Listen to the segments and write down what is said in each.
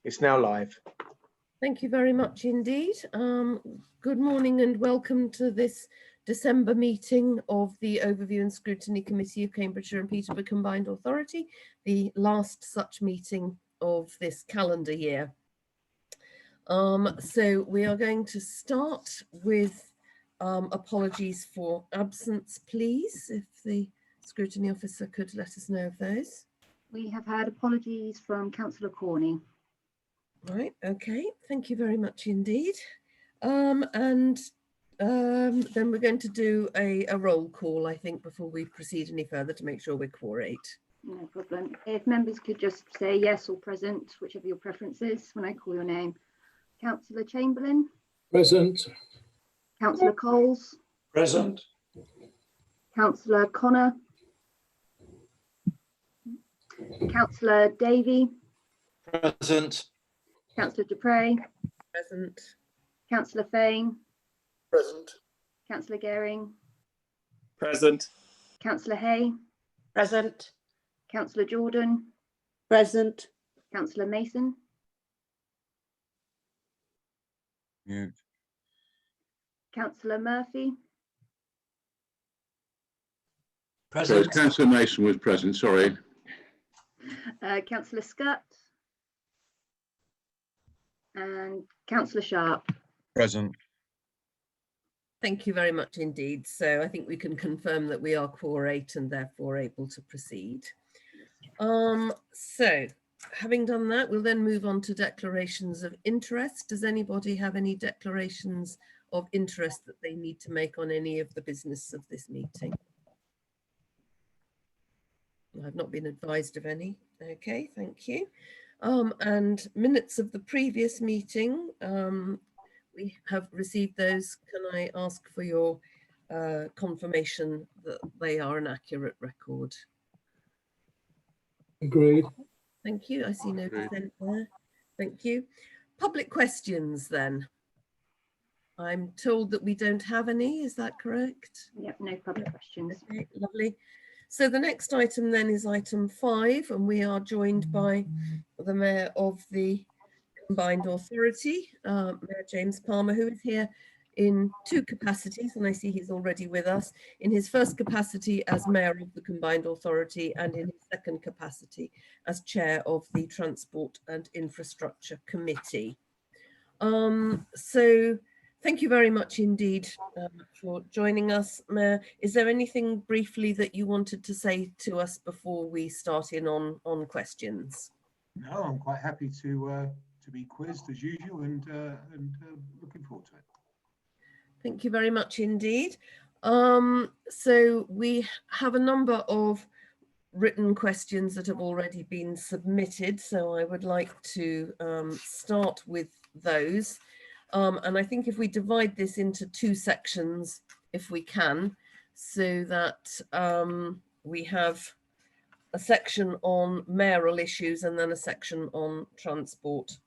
It's now live. Thank you very much indeed. Good morning and welcome to this December meeting of the Overview and Scrutiny Committee of Cambridgeshire and Peterborough Combined Authority, the last such meeting of this calendar year. So we are going to start with apologies for absence, please, if the scrutiny officer could let us know of those. We have had apologies from Councillor Corney. Right, okay, thank you very much indeed. Then we're going to do a roll call, I think, before we proceed any further to make sure we're quorate. No problem. If members could just say yes or present, whichever your preference is, when I call your name. Councillor Chamberlain. Present. Councillor Coles. Present. Councillor Connor. Councillor Davey. Present. Councillor Dupre. Present. Councillor Fain. Present. Councillor Gehring. Present. Councillor Hay. Present. Councillor Jordan. Present. Councillor Mason. Mute. Councillor Murphy. So Councillor Mason was present, sorry. Councillor Scott. And Councillor Sharp. Present. Thank you very much indeed. So I think we can confirm that we are quorate and therefore able to proceed. So having done that, we'll then move on to declarations of interest. Does anybody have any declarations of interest that they need to make on any of the business of this meeting? I've not been advised of any. Okay, thank you. And minutes of the previous meeting, we have received those. Can I ask for your confirmation that they are an accurate record? Agreed. Thank you. I see no dissent there. Thank you. Public questions then. I'm told that we don't have any. Is that correct? Yep, no public questions. Okay, lovely. So the next item then is item 5, and we are joined by the Mayor of the Combined Authority, Mayor James Palmer, who is here in 2 capacities, and I see he's already with us, in his first capacity as Mayor of the Combined Authority and in his second capacity as Chair of the Transport and Infrastructure Committee. So thank you very much indeed for joining us, Mayor. Is there anything briefly that you wanted to say to us before we start in on questions? No, I'm quite happy to be quizzed as usual and looking forward to it. Thank you very much indeed. So we have a number of written questions that have already been submitted, so I would like to start with those. And I think if we divide this into 2 sections, if we can, so that we have a section on mayoral issues and then a section on transport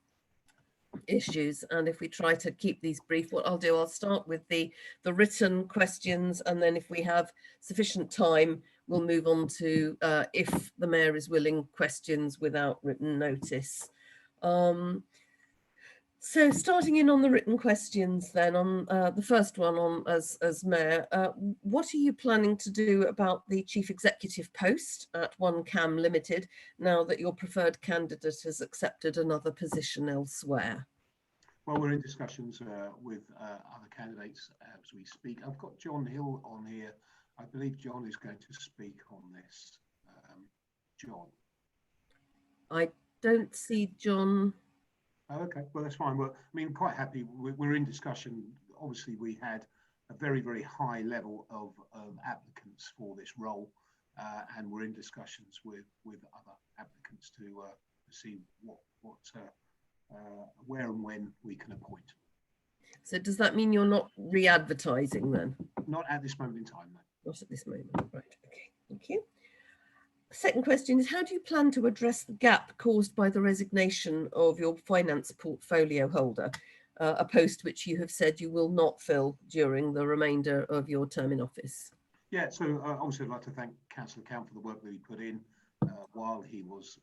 issues. And if we try to keep these brief, what I'll do, I'll start with the written questions, and then if we have sufficient time, we'll move on to, if the Mayor is willing, questions without written notice. So starting in on the written questions then, on the first one on as Mayor, what are you planning to do about the Chief Executive post at 1CAM Limited now that your preferred candidate has accepted another position elsewhere? Well, we're in discussions with other candidates as we speak. I've got John Hill on here. I believe John is going to speak on this. John. I don't see John. Oh, okay, well, that's fine. Well, I mean, quite happy. We're in discussion. Obviously, we had a very, very high level of applicants for this role, and we're in discussions with other applicants to see where and when we can appoint. So does that mean you're not re-advertising then? Not at this moment in time, no. Not at this moment, right, okay, thank you. Second question is, how do you plan to address the gap caused by the resignation of your finance portfolio holder, a post which you have said you will not fill during the remainder of your term in office? Yeah, so obviously I'd like to thank Councillor Count for the work that he put in while he was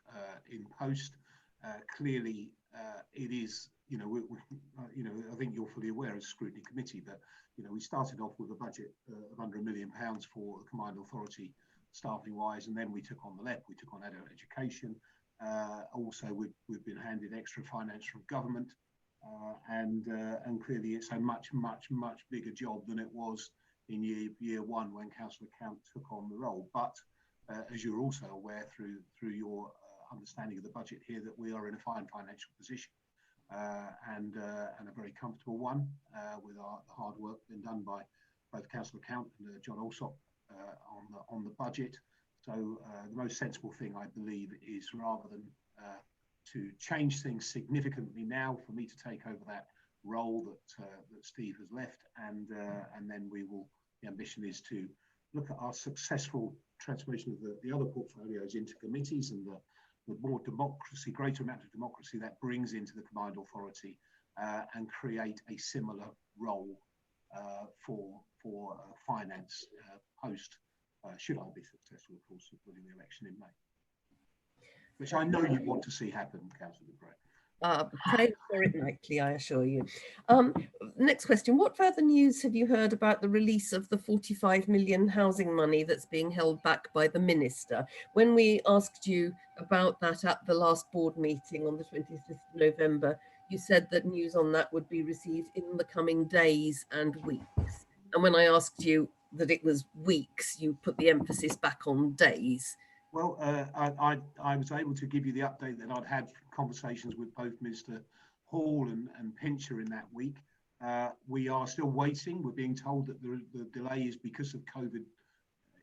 in post. clearly, it is, I think you're fully aware as Scrutiny Committee, but, we started off with a budget of under £1 million for the Combined Authority staffing wise, and then we took on the LEP, we took on adult education. Also, we've been handed extra finance from government, and clearly it's a much bigger job than it was in year one when Councillor Count took on the role. But as you're also aware through your understanding of the budget here, that we are in a fine financial position, and a very comfortable one, with the hard work being done by both Councillor Count and John Alsop on the budget. So the most sensible thing, I believe, is rather than to change things significantly now, for me to take over that role that Steve has left, and then the ambition is to look at our successful transformation of the other portfolios into committees, and the more democracy, greater amount of democracy that brings into the Combined Authority, and create a similar role for finance post, should I be successful, of course, winning the election in May, which I know you want to see happen, Councillor Bray. Pray for it nightly, I assure you. Next question. What further news have you heard about the release of the 45 million housing money that's being held back by the Minister? When we asked you about that at the last board meeting on the 25th of November, you said that news on that would be received in the coming days and weeks. And when I asked you that it was weeks, you put the emphasis back on days. Well, I was able to give you the update that I'd had conversations with both Minister Hall and Pincher in that week. We are still waiting. We're being told that the delay is because of COVID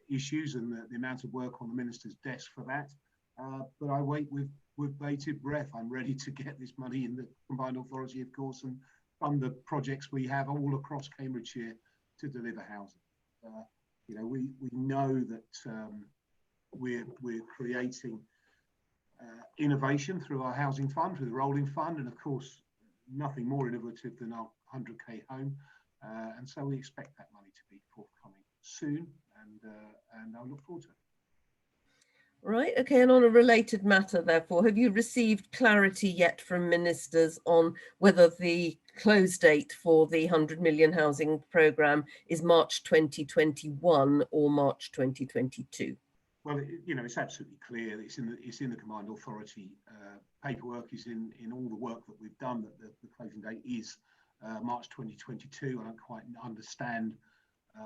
issues and the amount of work on the Minister's desk for that. But I wait with bated breath. I'm ready to get this money in the Combined Authority, of course, and fund the projects we have all across Cambridgeshire to deliver housing. We know that we're creating innovation through our housing fund, through the rolling fund, and of course nothing more innovative than our 100k home, and so we expect that money to be forthcoming soon, and I look forward to it. Right, okay, and on a related matter, therefore, have you received clarity yet from ministers on whether the close date for the 100 million housing programme is March 2021 or March 2022? Well, it's absolutely clear. It's in the Combined Authority paperwork. Is in all the work that we've done that the closing date is March 2022. I don't quite understand.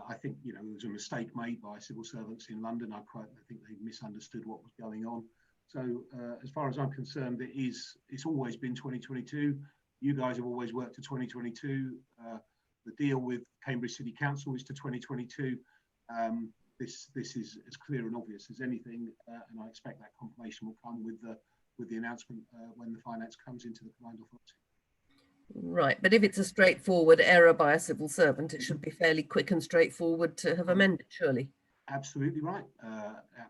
I think there was a mistake made by civil servants in London. I think they misunderstood what was going on. So as far as I'm concerned, it's always been 2022. You guys have always worked to 2022. The deal with Cambridge City Council is to 2022. This is as clear and obvious as anything, and I expect that confirmation will come with the announcement when the finance comes into the Combined Authority. Right, but if it's a straightforward error by a civil servant, it should be fairly quick and straightforward to have amended, surely. Absolutely right,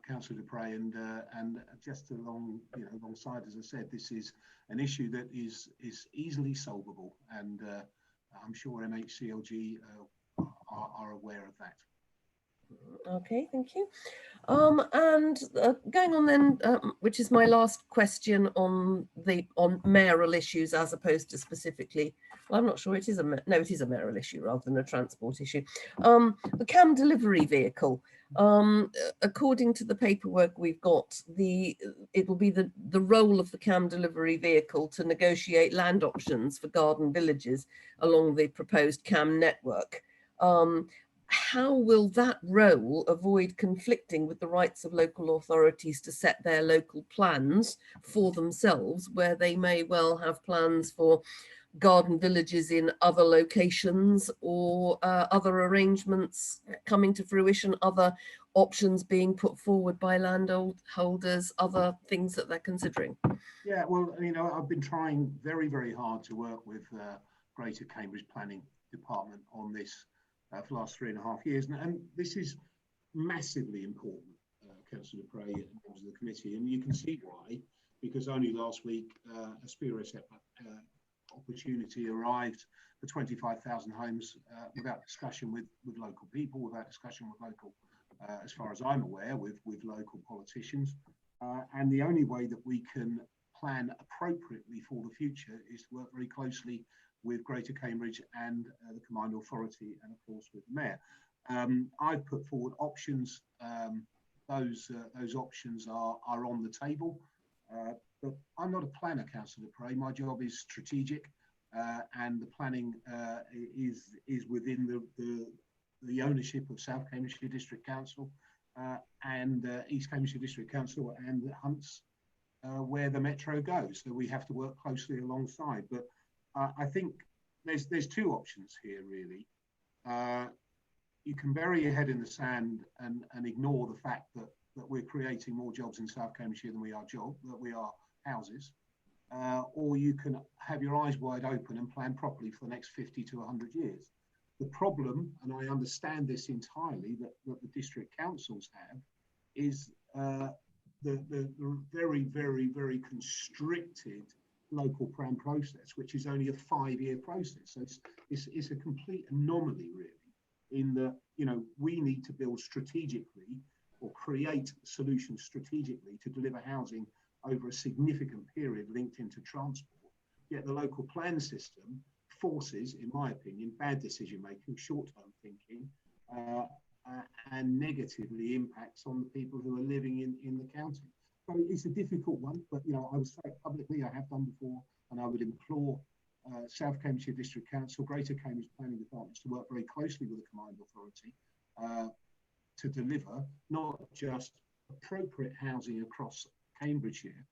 Councillor Dupre, and just alongside, as I said, this is an issue that is easily solvable, and I'm sure MHCLG are aware of that. Okay, thank you. And going on then, which is my last question on mayoral issues as opposed to specifically, well, I'm not sure it is it is a mayoral issue rather than a transport issue. The CAM delivery vehicle, according to the paperwork we've got, it will be the role of the CAM delivery vehicle to negotiate land options for garden villages along the proposed CAM network. How will that role avoid conflicting with the rights of local authorities to set their local plans for themselves, where they may well have plans for garden villages in other locations or other arrangements coming to fruition, other options being put forward by landholders, other things that they're considering? Yeah, well, I've been trying very, very hard to work with Greater Cambridge Planning Department on this for the last 3.5 years, and this is massively important, Councillor Dupre and members of the committee, and you can see why, because only last week a spurious opportunity arrived for 25,000 homes without discussion with local people, without discussion with local, as far as I'm aware, with local politicians, and the only way that we can plan appropriately for the future is to work very closely with Greater Cambridge and the Combined Authority, and of course with the Mayor. I've put forward options. Those options are on the table, but I'm not a planner, Councillor Prey. My job is strategic, and the planning is within the ownership of South Cambridgeshire District Council and East Cambridgeshire District Council and Hunts, where the metro goes. So we have to work closely alongside. But I think there's two options here, really. You can bury your head in the sand and ignore the fact that we're creating more jobs in South Cambridgeshire than we are houses. Or you can have your eyes wide open and plan properly for the next 50 to 100 years. The problem, and I understand this entirely, that the district councils have, is the very, very, very constricted local plan process, which is only a 5-year process. So it's a complete anomaly, really, in that, you know, we need to build strategically or create solutions strategically to deliver housing over a significant period linked into transport. Yet the local plan system forces, in my opinion, bad decision making, short-term thinking, and negatively impacts on the people who are living in the county. So it's a difficult one, but you know, I would say it publicly, I have done before, and I would implore South Cambridgeshire District Council, Greater Cambridge Planning Departments to work very closely with the Combined Authority to deliver not just appropriate housing across Cambridgeshire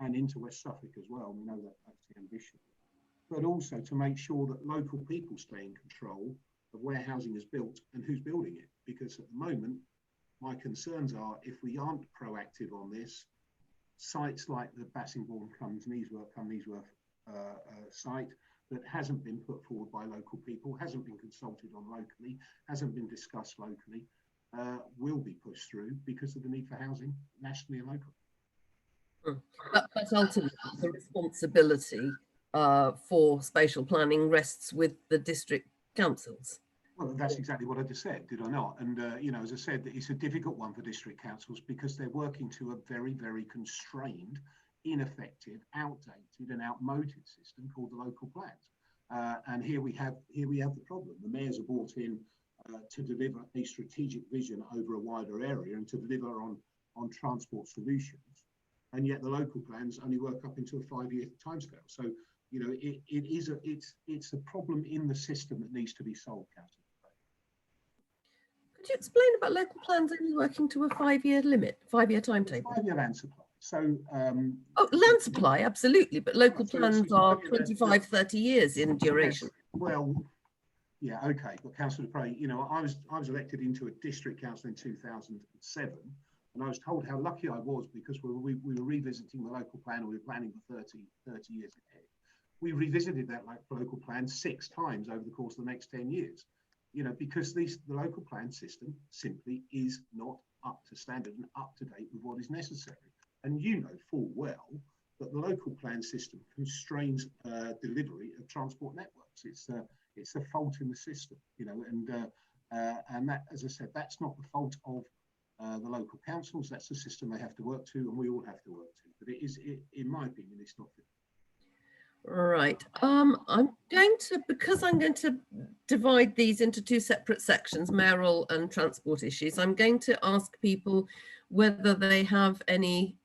and into West Suffolk as well. We know that that's the ambition, but also to make sure that local people stay in control of where housing is built and who's building it. Because at the moment, my concerns are, if we aren't proactive on this, sites like the Bassingbourn-Cumneesworth site that hasn't been put forward by local people, hasn't been consulted on locally, hasn't been discussed locally, will be pushed through because of the need for housing nationally and locally. But ultimately, the responsibility for spatial planning rests with the district councils. Well, that's exactly what I just said, did I not? And, you know, as I said, it's a difficult one for district councils because they're working to a very, very constrained, ineffective, outdated and outmoded system called the local plans. And here we have the problem. The mayors are brought in to deliver a strategic vision over a wider area and to deliver on transport solutions. And yet the local plans only work up into a 5-year timescale. So, you know, it's a problem in the system that needs to be solved, Councillor. Could you explain about local plans only working to a 5-year limit, 5-year timetable? 5-year land supply. So, oh, land supply, absolutely, but local plans are 25, 30 years in duration. Well, yeah, okay, but Councillor Prey, you know, I was elected into a district council in 2007, and I was told how lucky I was because we were revisiting the local plan, and we were planning for 30 years ahead. We revisited that local plan 6 times over the course of the next 10 years. You know, because the local plan system simply is not up to standard and up to date with what is necessary. And you know full well that the local plan system constrains delivery of transport networks. It's a fault in the system, you know, and that, as I said, that's not the fault of the local councils. That's the system they have to work to, and we all have to work to. But in my opinion, it's not fit. Right. I'm going to divide these into 2 separate sections, mayoral and transport issues. I'm going to ask people whether they have any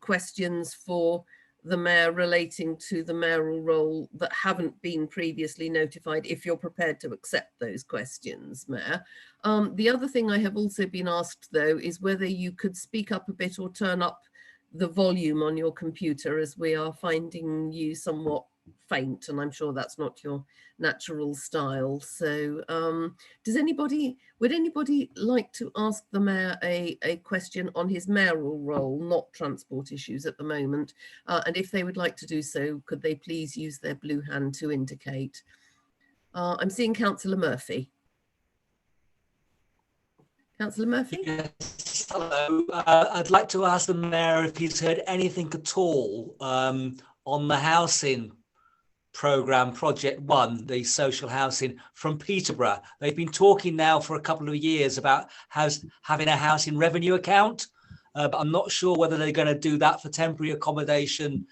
questions for the mayor relating to the mayoral role that haven't been previously notified, if you're prepared to accept those questions, Mayor. The other thing I have also been asked, though, is whether you could speak up a bit or turn up the volume on your computer, as we are finding you somewhat faint, and I'm sure that's not your natural style. So would anybody like to ask the mayor a question on his mayoral role, not transport issues at the moment? And if they would like to do so, could they please use their blue hand to indicate? I'm seeing Councillor Murphy. Councillor Murphy? Yes, hello. I'd like to ask the mayor if he's heard anything at all on the housing programme, Project One, the social housing from Peterborough. They've been talking now for a couple of years about having a housing revenue account, but I'm not sure whether they're going to do that for temporary accommodation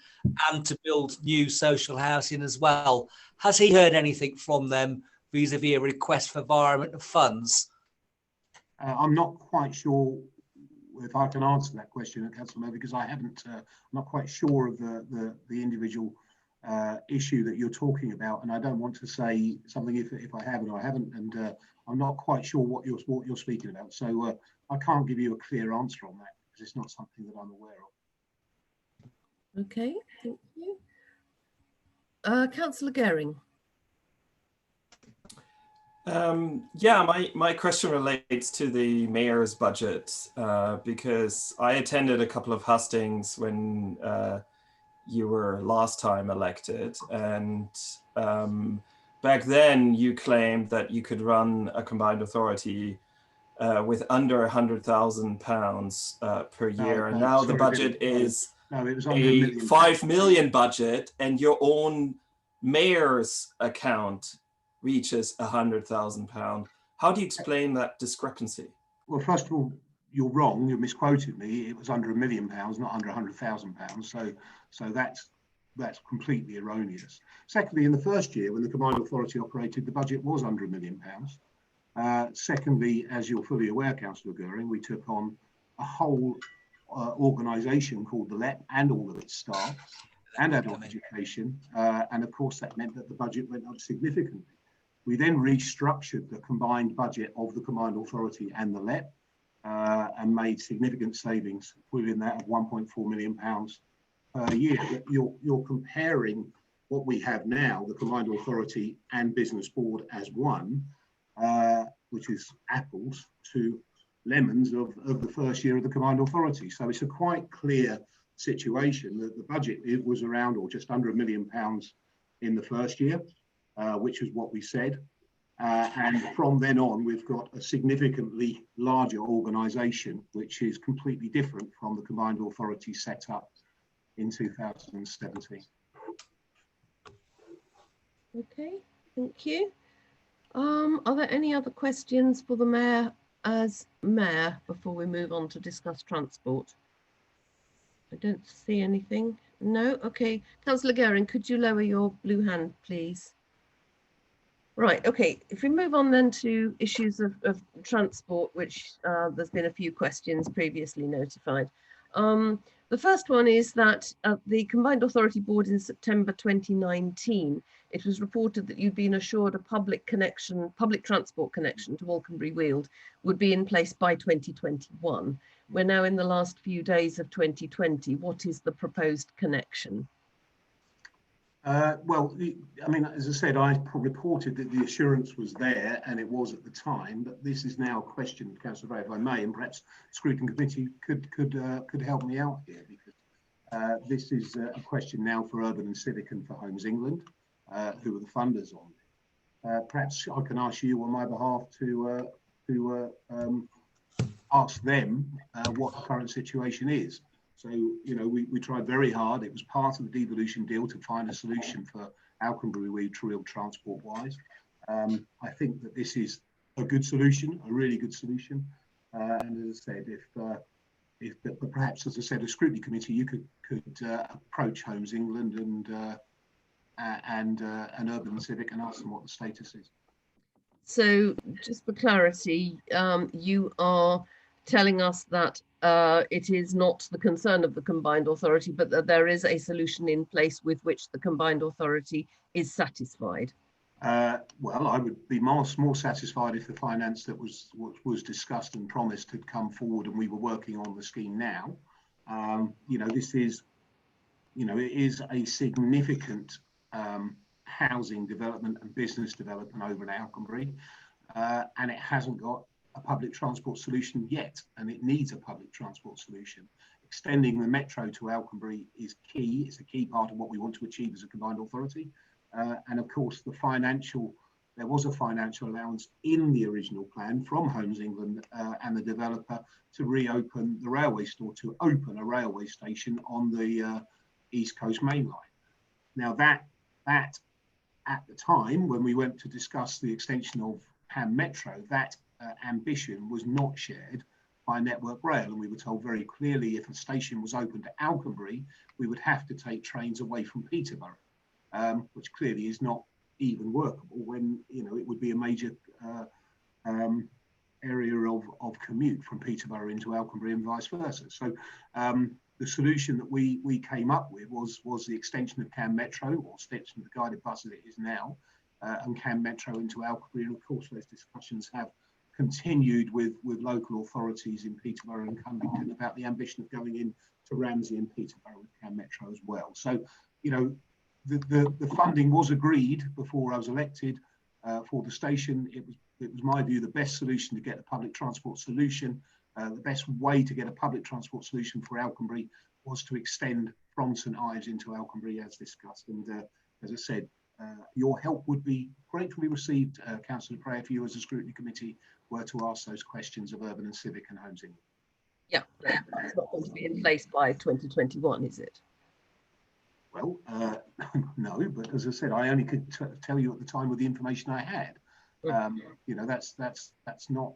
and to build new social housing as well. Has he heard anything from them vis-a-vis a request for environmental funds? I'm not quite sure if I can answer that question, Councillor, because I haven't. I'm not quite sure of the individual issue that you're talking about, and I don't want to say something if I haven't or I haven't, and I'm not quite sure what you're speaking about. So I can't give you a clear answer on that because it's not something that I'm aware of. Okay, thank you. Councillor Gehring. Yeah, my question relates to the mayor's budget because I attended a couple of hustings when you were last time elected, and back then you claimed that you could run a combined authority with under £100,000 per year, and now the budget is a 5 million budget, and your own mayor's account reaches £100,000. How do you explain that discrepancy? Well, first of all, you're wrong. You misquoted me. It was under £1 million, not under £100,000. So that's completely erroneous. Secondly, in the first year when the combined authority operated, the budget was under £1 million. Secondly, as you're fully aware, Councillor Gehring, we took on a whole organisation called the LEP and all of its staff and adult education, and of course that meant that the budget went up significantly. We then restructured the combined budget of the combined authority and the LEP and made significant savings within that of £1.4 million per year. You're comparing what we have now, the combined authority and business board as one, which is apples to lemons of the first year of the combined authority. So it's a quite clear situation that the budget was around or just under £1 million in the first year, which is what we said. And from then on, we've got a significantly larger organisation, which is completely different from the combined authority set up in 2017. Okay, thank you. Are there any other questions for the Mayor as Mayor before we move on to discuss transport? I don't see anything. No? Okay. Councillor Gehring, could you lower your blue hand, please? Right, okay. If we move on then to issues of transport, which there's been a few questions previously notified. The first one is that the Combined Authority Board in September 2019, it was reported that you'd been assured a public transport connection to Walconbury Weald would be in place by 2021. We're now in the last few days of 2020. What is the proposed connection? Well, I mean, as I said, I reported that the assurance was there, and it was at the time. But this is now a question, Councillor Ray, if I may, and perhaps the Scrutiny Committee could help me out here, because this is a question now for Urban and Civic and for Homes England, who are the funders on it. Perhaps I can ask you on my behalf to ask them what the current situation is. So, you know, we tried very hard. It was part of the devolution deal to find a solution for Alconbury Weald transport-wise. I think that this is a good solution, a really good solution. And as I said, if perhaps, as I said, a scrutiny committee, you could approach Homes England and Urban and Civic and ask them what the status is. So, just for clarity, you are telling us that it is not the concern of the combined authority, but that there is a solution in place with which the combined authority is satisfied. Well, I would be more satisfied if the finance that was discussed and promised had come forward and we were working on the scheme now. You know, this is, you know, it is a significant housing development and business development over in Alconbury, and it hasn't got a public transport solution yet, and it needs a public transport solution. Extending the metro to Alconbury is key. It's a key part of what we want to achieve as a combined authority. And of course, there was a financial allowance in the original plan from Homes England and the developer to reopen the railway store, to open a railway station on the East Coast Main Line. Now that at the time when we went to discuss the extension of Ham Metro, that ambition was not shared by Network Rail, and we were told very clearly if a station was open to Alconbury, we would have to take trains away from Peterborough, which clearly is not even workable when, you know, it would be a major area of commute from Peterborough into Alconbury and vice versa. So the solution that we came up with was the extension of Cam Metro, or extension of the guided bus as it is now, and Cam Metro into Alconbury. And of course, those discussions have continued with local authorities in Peterborough and Cumbington about the ambition of going in to Ramsey and Peterborough with Cam Metro as well. So, you know, the funding was agreed before I was elected for the station. It was my view the best solution to get a public transport solution. The best way to get a public transport solution for Alconbury was to extend from St Ives into Alconbury as discussed. And as I said, your help would be gratefully received, Councillor Prayer, if you as a scrutiny committee were to ask those questions of Urban and Civic and Homes England. Yeah, it's not going to be in place by 2021, is it? Well, no, but as I said, I only could tell you at the time with the information I had. You know, that's not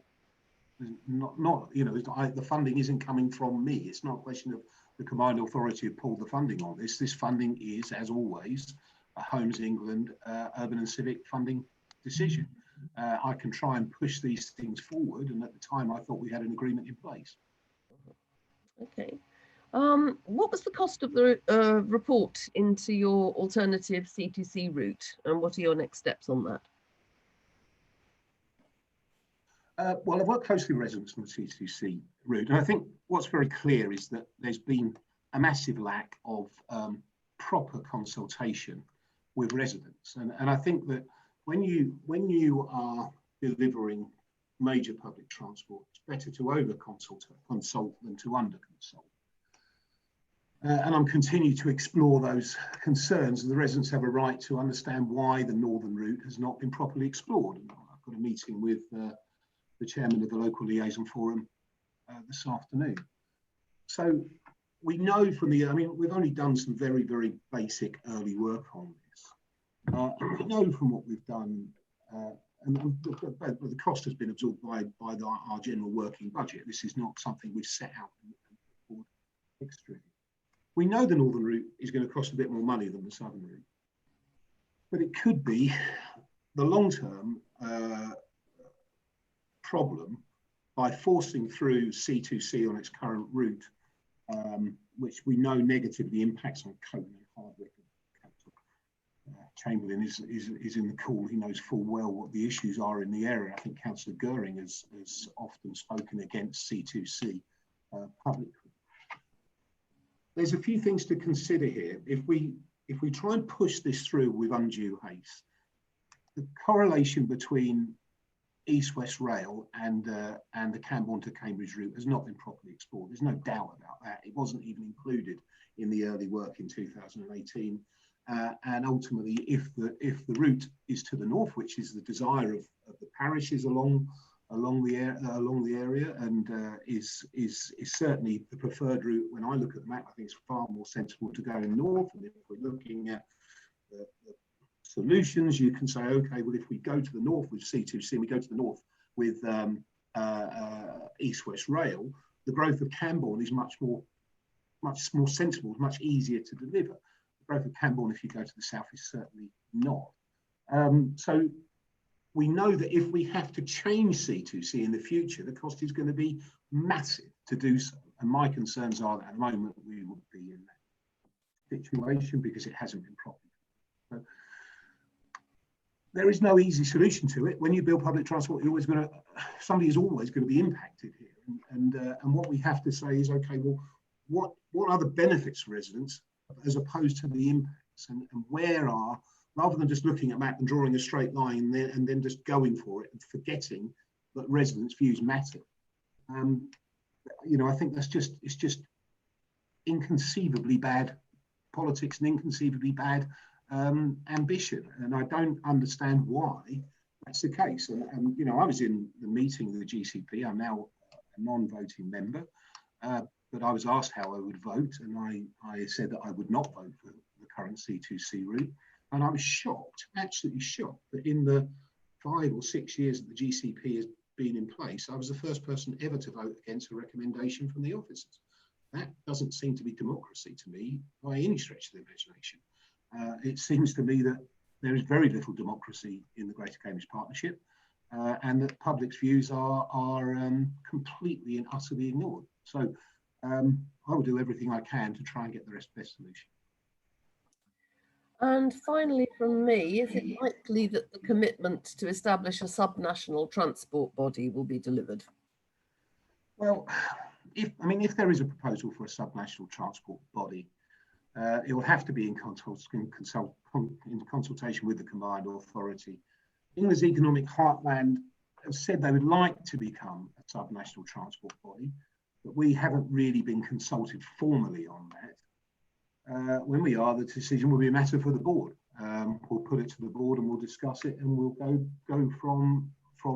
you know, the funding isn't coming from me. It's not a question of the combined authority have pulled the funding on this. This funding is, as always, a Homes England Urban and Civic funding decision. I can try and push these things forward, and at the time I thought we had an agreement in place. Okay. What was the cost of the report into your alternative C2C route, and what are your next steps on that? Well, I've worked closely with residents on the C2C route, and I think what's very clear is that there's been a massive lack of proper consultation with residents, and I think that when you are delivering major public transport, it's better to consult than to under consult. And I'm continuing to explore those concerns, and the residents have a right to understand why the northern route has not been properly explored. And I've got a meeting with the chairman of the local liaison forum this afternoon. So we know from I mean, we've only done some very, very basic early work on this. And we know from what we've done, and the cost has been absorbed by our general working budget. This is not something we've set out and extra. We know the northern route is going to cost a bit more money than the southern route, but it could be the long-term problem by forcing through C2C on its current route, which we know negatively impacts on Coton and Hardwick. Chamberlain is in the call. He knows full well what the issues are in the area. I think Councillor Goering has often spoken against C2C publicly. There's a few things to consider here. If we try and push this through with undue haste, the correlation between East-West Rail and the Camborne to Cambridge route has not been properly explored. There's no doubt about that. It wasn't even included in the early work in 2018. And ultimately, if the route is to the north, which is the desire of the parishes along the area, and is certainly the preferred route. When I look at the map, I think it's far more sensible to go in north. And if we're looking at the solutions, you can say, okay, well, if we go to the north with C2C, and we go to the north with East-West Rail, the growth of Camborne is much more sensible, much easier to deliver. The growth of Camborne, if you go to the south, is certainly not. So we know that if we have to change C2C in the future, the cost is going to be massive to do so. And my concerns are that at the moment we would be in that situation because it hasn't been properly. So there is no easy solution to it. When you build public transport, somebody is always going to be impacted here. And what we have to say is, okay, well, what are the benefits for residents as opposed to the impacts, and where are, rather than just looking at a map and drawing a straight line and then just going for it and forgetting that residents' views matter. You know, I think it's just inconceivably bad politics and inconceivably bad ambition, and I don't understand why that's the case. And you know, I was in the meeting of the GCP. I'm now a non-voting member, but I was asked how I would vote, and I said that I would not vote for the current C2C route. And I was shocked, absolutely shocked, that in the 5 or 6 years that the GCP has been in place, I was the first person ever to vote against a recommendation from the officers. That doesn't seem to be democracy to me by any stretch of the imagination. It seems to me that there is very little democracy in the Greater Cambridge Partnership, and that public's views are completely and utterly ignored. So I will do everything I can to try and get the best solution. And finally, from me, is it likely that the commitment to establish a subnational transport body will be delivered? Well, if there is a proposal for a subnational transport body, it will have to be in consultation with the combined authority. England's economic heartland have said they would like to become a subnational transport body, but we haven't really been consulted formally on that. When we are, the decision will be a matter for the board. We'll put it to the board and we'll discuss it, and we'll go from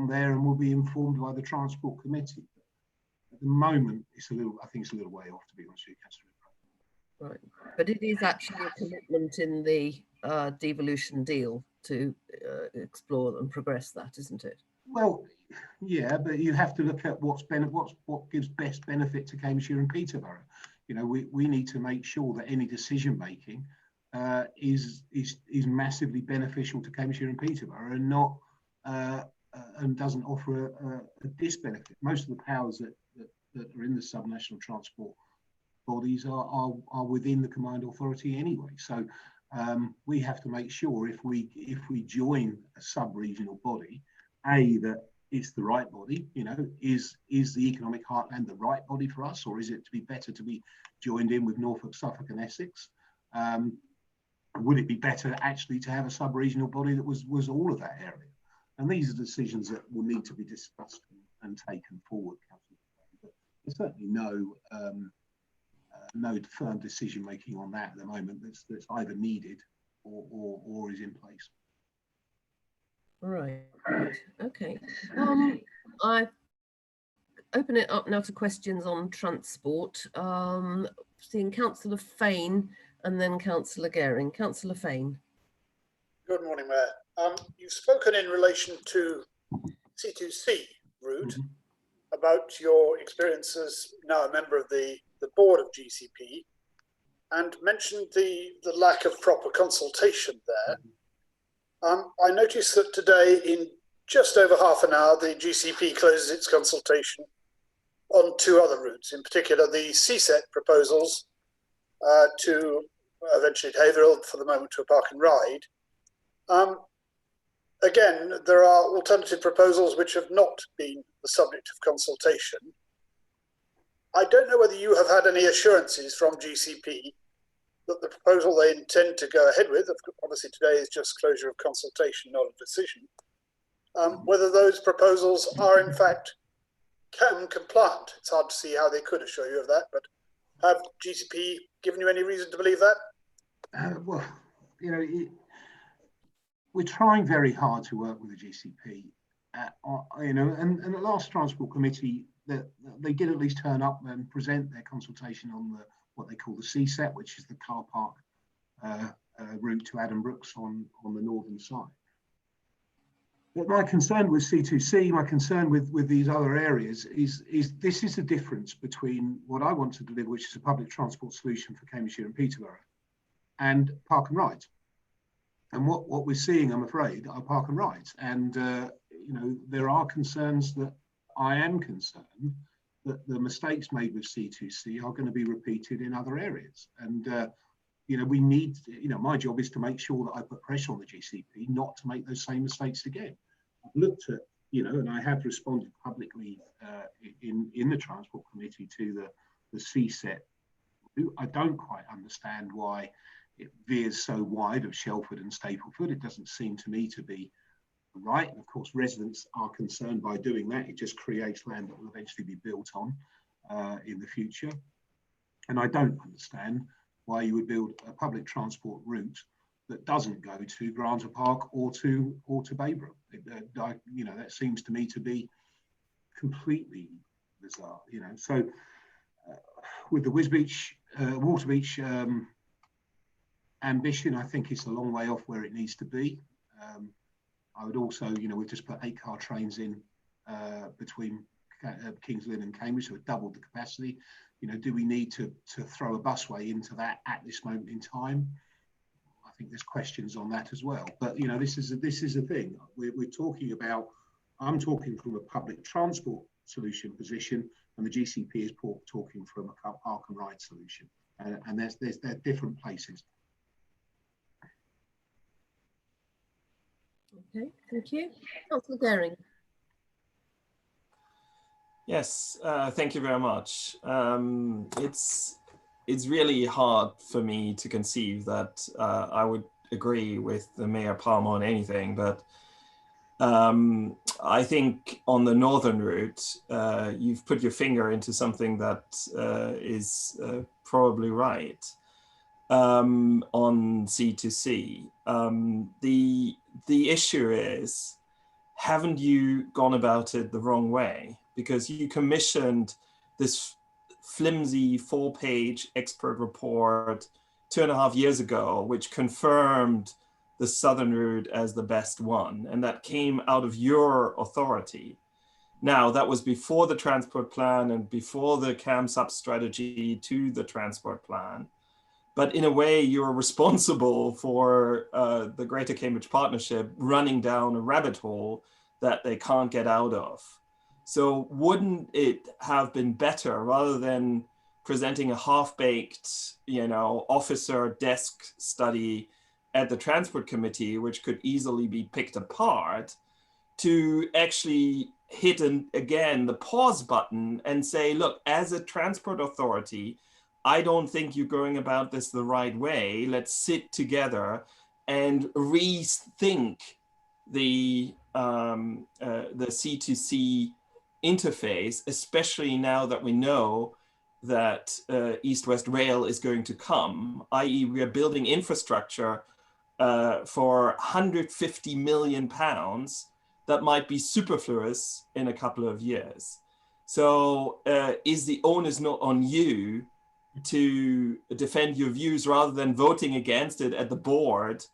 there, and we'll be informed by the Transport Committee. At the moment, I think it's a little way off, to be honest with you, Councillor. Right, but it is actually a commitment in the devolution deal to explore and progress that, isn't it? Well, yeah, but you have to look at what gives best benefit to Cambridgeshire and Peterborough. You know, we need to make sure that any decision making is massively beneficial to Cambridgeshire and Peterborough, and not and doesn't offer a disbenefit. Most of the powers that are in the subnational transport bodies are within the combined authority anyway. So we have to make sure if we join a sub-regional body, that it's the right body. You know, is the economic heartland the right body for us, or is it to be better to be joined in with Norfolk, Suffolk and Essex? Would it be better actually to have a sub-regional body that was all of that area? And these are decisions that will need to be discussed and taken forward, Councillor. But there's certainly no firm decision making on that at the moment that's either needed or is in place. Right. Okay. I open it up now to questions on transport. Seeing Councillor Fane and then Councillor Gehring. Councillor Fane. Good morning, Mayor. You've spoken in relation to C2C route about your experience as now a member of the board of GCP, and mentioned the lack of proper consultation there. I noticed that today, in just over half an hour, the GCP closes its consultation on 2 other routes, in particular the CSET proposals to eventually Haverhill, for the moment to a park and ride. Again, there are alternative proposals which have not been the subject of consultation. I don't know whether you have had any assurances from GCP that the proposal they intend to go ahead with, obviously today is just closure of consultation, not a decision, whether those proposals are in fact compliant. It's hard to see how they could assure you of that, but have GCP given you any reason to believe that? Well, you know, we're trying very hard to work with the GCP, you know, and the last Transport Committee, they did at least turn up and present their consultation on what they call the CSET, which is the car park route to Adam Brooks on the northern side. But my concern with C2C, my concern with these other areas is this is the difference between what I want to deliver, which is a public transport solution for Cambridgeshire and Peterborough, and park and rides. And what we're seeing, I'm afraid, are park and rides. And you know, there are concerns that I am concerned that the mistakes made with C2C are going to be repeated in other areas. And you know, we need, you know, my job is to make sure that I put pressure on the GCP not to make those same mistakes again. I've looked at, you know, and I have responded publicly in the Transport Committee to the CSET. I don't quite understand why it veers so wide of Shelford and Stapleford. It doesn't seem to me to be right. And of course, residents are concerned by doing that. It just creates land that will eventually be built on in the future. And I don't understand why you would build a public transport route that doesn't go to Granter Park or to Baybrook. You know, that seems to me to be completely bizarre. You know, so with the Waterbeach ambition, I think it's a long way off where it needs to be. I would also, you know, we've just put 8-car trains in between Kings Lynn and Cambridge, so it doubled the capacity. You know, do we need to throw a busway into that at this moment in time? I think there's questions on that as well. But you know, this is a thing. We're talking about. I'm talking from a public transport solution position, and the GCP is talking from a park and ride solution, and they're different places. Okay, thank you. Councillor Gehring. Yes, thank you very much. It's really hard for me to conceive that I would agree with the Mayor Palmer on anything, but I think on the northern route, you've put your finger into something that is probably right. On C2C, the issue is, haven't you gone about it the wrong way? Because you commissioned this flimsy 4-page expert report 2.5 years ago, which confirmed the southern route as the best one, and that came out of your authority. Now, that was before the transport plan and before the CAM-SUP strategy to the transport plan. But in a way, you're responsible for the Greater Cambridge Partnership running down a rabbit hole that they can't get out of. So wouldn't it have been better, rather than presenting a half-baked, you know, officer desk study at the Transport Committee, which could easily be picked apart, to actually hit again the pause button and say, look, as a transport authority, I don't think you're going about this the right way. Let's sit together and rethink the C2C interface, especially now that we know that East-West Rail is going to come, i.e. we are building infrastructure for 150 million pounds that might be superfluous in a couple of years. So is the onus not on you to defend your views rather than voting against it at the board,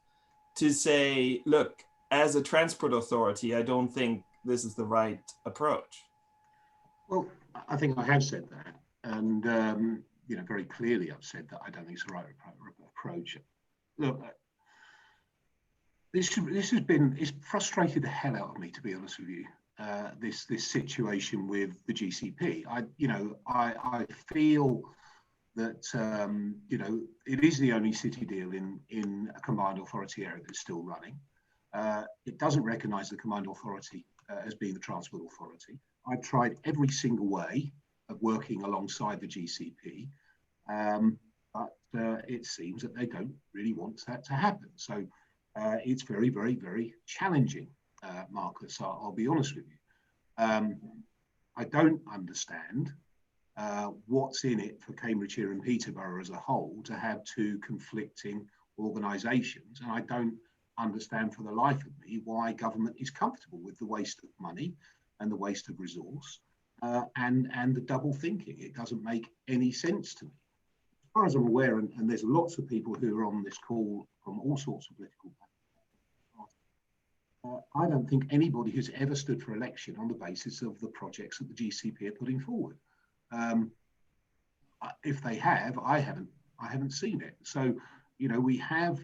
to say, look, as a transport authority, I don't think this is the right approach? Well, I think I have said that, and you know, very clearly I've said that I don't think it's the right approach. Look, it's frustrated the hell out of me, to be honest with you. This situation with the GCP. I feel that you know, it is the only city deal in a combined authority area that's still running. It doesn't recognise the combined authority as being the transport authority. I've tried every single way of working alongside the GCP, but it seems that they don't really want that to happen. So it's very, very, very challenging, Marcus, I'll be honest with you. I don't understand what's in it for Cambridgeshire and Peterborough as a whole to have two conflicting organisations, and I don't understand for the life of me why government is comfortable with the waste of money and the waste of resource and the double thinking. It doesn't make any sense to me. As far as I'm aware, and there's lots of people who are on this call from all sorts of political parties, I don't think anybody has ever stood for election on the basis of the projects that the GCP are putting forward. If they have, I haven't seen it. So, you know, we have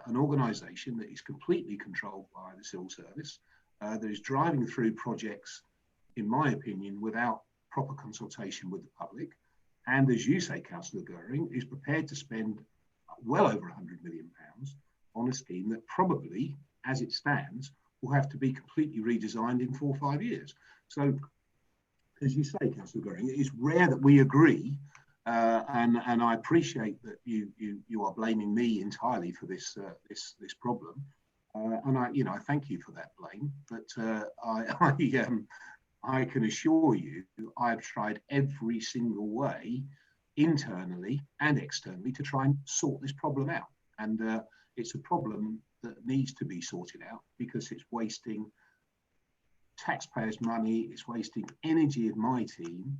an organisation that is completely controlled by the civil service, that is driving through projects, in my opinion, without proper consultation with the public. And as you say, Councillor Goering, is prepared to spend well over £100 million on a scheme that probably, as it stands, will have to be completely redesigned in 4 or 5 years. So, as you say, Councillor Goering, it is rare that we agree, and I appreciate that you are blaming me entirely for this problem, and I thank you for that blame. But I can assure you, I've tried every single way, internally and externally, to try and sort this problem out. And it's a problem that needs to be sorted out because it's wasting taxpayers' money, it's wasting energy of my team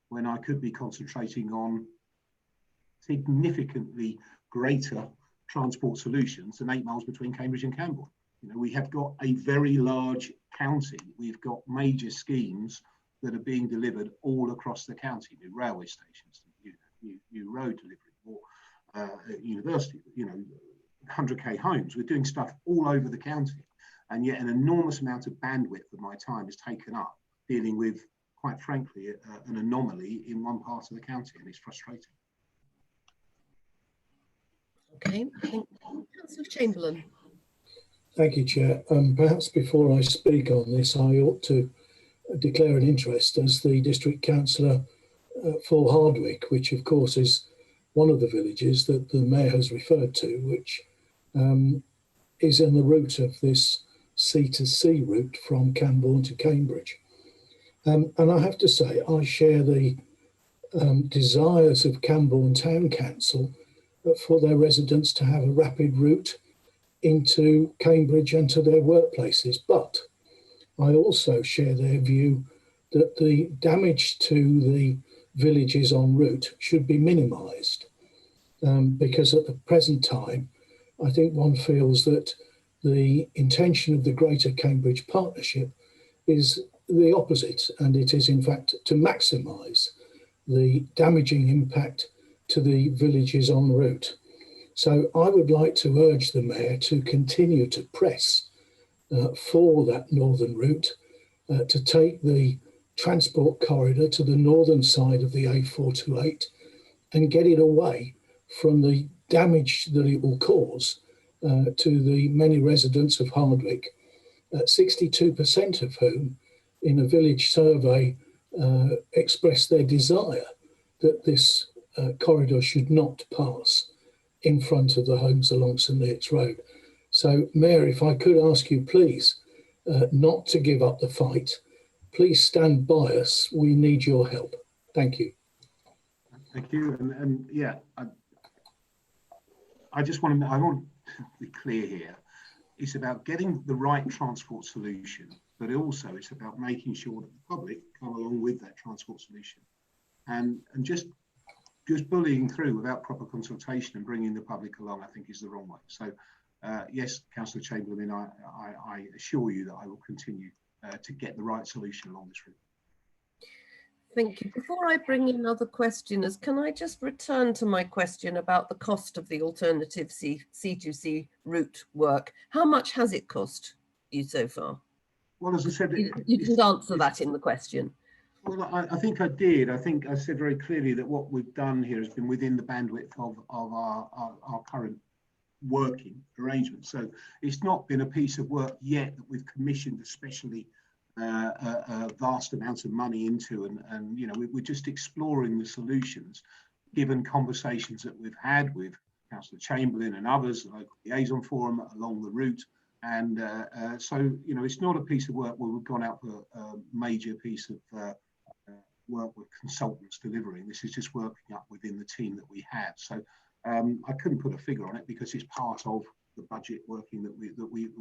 when I could be concentrating on significantly greater transport solutions than 8 miles between Cambridge and Camborne. You know, we have got a very large county. We've got major schemes that are being delivered all across the county, new railway stations, new road delivery, or university, you know, 100k homes. We're doing stuff all over the county, and yet an enormous amount of bandwidth of my time is taken up dealing with, quite frankly, an anomaly in one part of the county, and it's frustrating. Okay, Councillor Chamberlain. Thank you, Chair. Perhaps before I speak on this, I ought to declare an interest as the District Councillor for Hardwick, which of course is one of the villages that the Mayor has referred to, which is in the route of this C2C route from Camborne to Cambridge. And I have to say, I share the desires of Camborne Town Council for their residents to have a rapid route into Cambridge and to their workplaces. But I also share their view that the damage to the villages en route should be minimised, because at the present time, I think one feels that the intention of the Greater Cambridge Partnership is the opposite, and it is in fact to maximise the damaging impact to the villages en route. So I would like to urge the Mayor to continue to press for that northern route, to take the transport corridor to the northern side of the A428 and get it away from the damage that it will cause to the many residents of Hardwick, 62% of whom in a village survey expressed their desire that this corridor should not pass in front of the homes along St Neots Road. So, Mayor, if I could ask you, please, not to give up the fight. Please stand by us. We need your help. Thank you. Thank you. And yeah, I want to be clear here. It's about getting the right transport solution, but also it's about making sure that the public come along with that transport solution. And just bullying through without proper consultation and bringing the public along, I think, is the wrong way. So, yes, Councillor Chamberlain, I assure you that I will continue to get the right solution along this route. Thank you. Before I bring in other questioners, can I just return to my question about the cost of the alternative C2C route work? How much has it cost you so far? Well, as I said, you didn't answer that in the question. Well, I think I did. I think I said very clearly that what we've done here has been within the bandwidth of our current working arrangement. So it's not been a piece of work yet that we've commissioned especially a vast amounts of money into, and you know, we're just exploring the solutions given conversations that we've had with Councillor Chamberlain and others, the local liaison forum along the route. And so, you know, it's not a piece of work where we've gone out for a major piece of work with consultants delivering. This is just working up within the team that we have. So I couldn't put a figure on it because it's part of the budget working that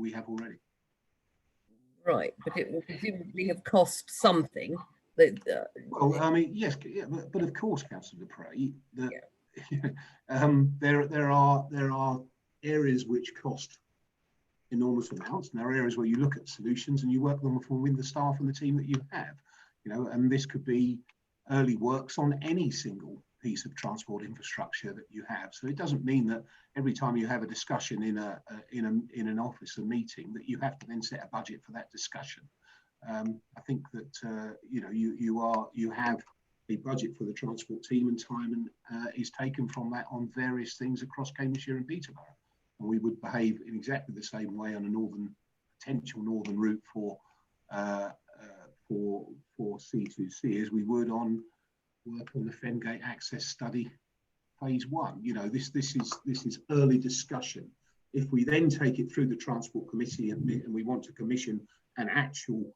we have already. Right, but it will presumably have cost something. Well, I mean, yes, yeah, but of course, Councillor Dupre, there are areas which cost enormous amounts, and there are areas where you look at solutions and you work them from within the staff and the team that you have. You know, and this could be early works on any single piece of transport infrastructure that you have. So it doesn't mean that every time you have a discussion in an office, a meeting, that you have to then set a budget for that discussion. I think that you know, you have a budget for the transport team, and time is taken from that on various things across Cambridgeshire and Peterborough. And we would behave in exactly the same way on a potential northern route for C2C as we would on work on the Fengate access study phase 1. You know, this is early discussion. If we then take it through the transport committee and we want to commission an actual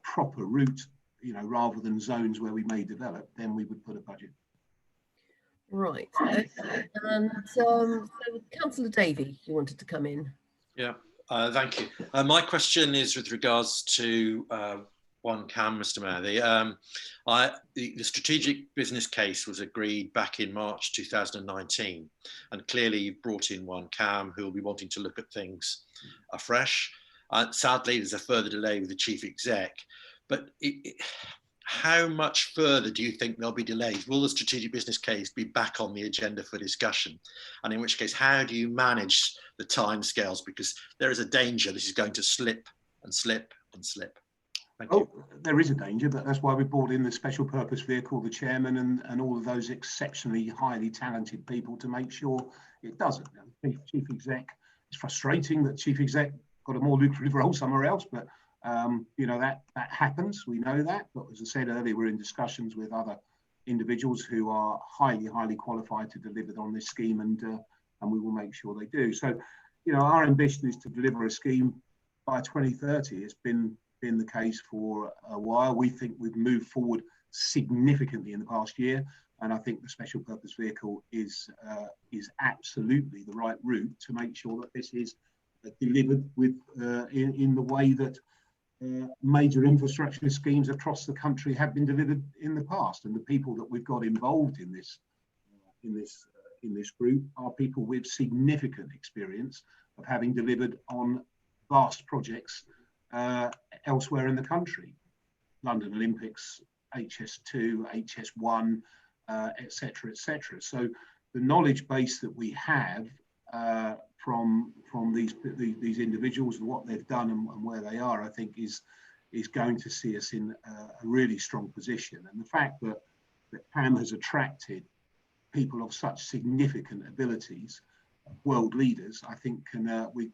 proper route, you know, rather than zones where we may develop, then we would put a budget. Right. Okay. And so Councillor Davey, you wanted to come in. Yeah, thank you. My question is with regards to One can, Mr. Mayor. The strategic business case was agreed back in March 2019, and clearly you've brought in One Cam, who will be wanting to look at things afresh. Sadly, there's a further delay with the chief exec, but how much further do you think there'll be delays? Will the strategic business case be back on the agenda for discussion? And in which case, how do you manage the timescales? Because there is a danger this is going to slip and slip and slip. There is a danger, but that's why we brought in the special purpose vehicle, the chairman, and all of those exceptionally highly talented people to make sure it doesn't. Chief exec, it's frustrating that chief exec got a more lucrative role somewhere else, but you know, that happens. We know that. But as I said earlier, we're in discussions with other individuals who are highly qualified to deliver on this scheme, and we will make sure they do. So, you know, our ambition is to deliver a scheme by 2030. It's been the case for a while. We think we've moved forward significantly in the past year, and I think the special purpose vehicle is absolutely the right route to make sure that this is delivered with in the way that major infrastructure schemes across the country have been delivered in the past. And the people that we've got involved in this group are people with significant experience of having delivered on vast projects elsewhere in the country. London Olympics, HS2, HS1, etc., etc. So the knowledge base that we have from these individuals and what they've done and where they are, I think is going to see us in a really strong position. And the fact that PAM has attracted people of such significant abilities, world leaders, I think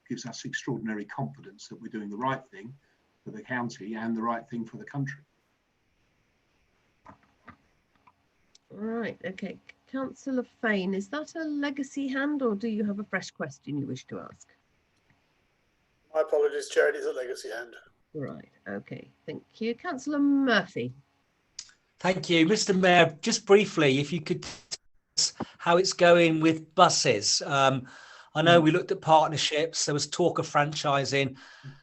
gives us extraordinary confidence that we're doing the right thing for the county and the right thing for the country. Right, okay. Councillor Fane, is that a legacy hand, or do you have a fresh question you wish to ask? My apologies, Chair, it is a legacy hand. Right, okay, thank you. Councillor Murphy. Thank you. Mr. Mayor, just briefly, if you could tell us how it's going with buses. I know we looked at partnerships, there was talk of franchising,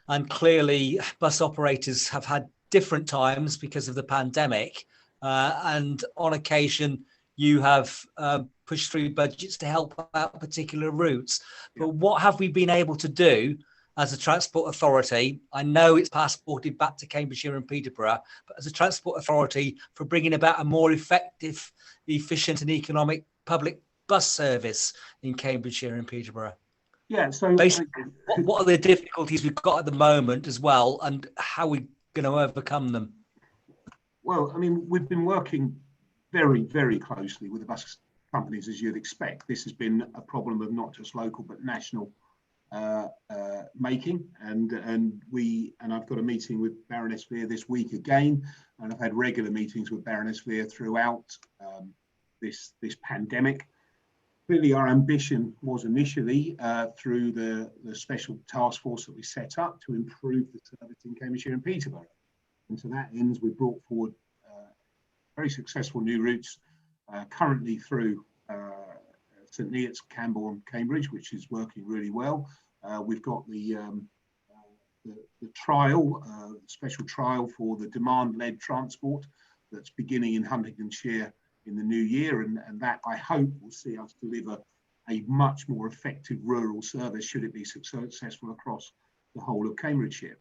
and clearly bus operators have had different times because of the pandemic. And on occasion, you have pushed through budgets to help out particular routes. But what have we been able to do as a transport authority? I know it's passported back to Cambridgeshire and Peterborough, but as a transport authority for bringing about a more effective, efficient and economic public bus service in Cambridgeshire and Peterborough? Yeah, so basically, what are the difficulties we've got at the moment as well, and how are we going to overcome them? Well, I mean, we've been working very closely with the bus companies, as you'd expect. This has been a problem of not just local but national making, and I've got a meeting with Baroness Veer this week again, and I've had regular meetings with Baroness Veer throughout this pandemic. Clearly, our ambition was initially through the special task force that we set up to improve the service in Cambridgeshire and Peterborough. And to that end, we brought forward very successful new routes currently through St Neots, Camborne, Cambridge, which is working really well. We've got the trial, special trial for the demand-led transport that's beginning in Huntingdonshire in the new year, and that I hope will see us deliver a much more effective rural service should it be successful across the whole of Cambridgeshire.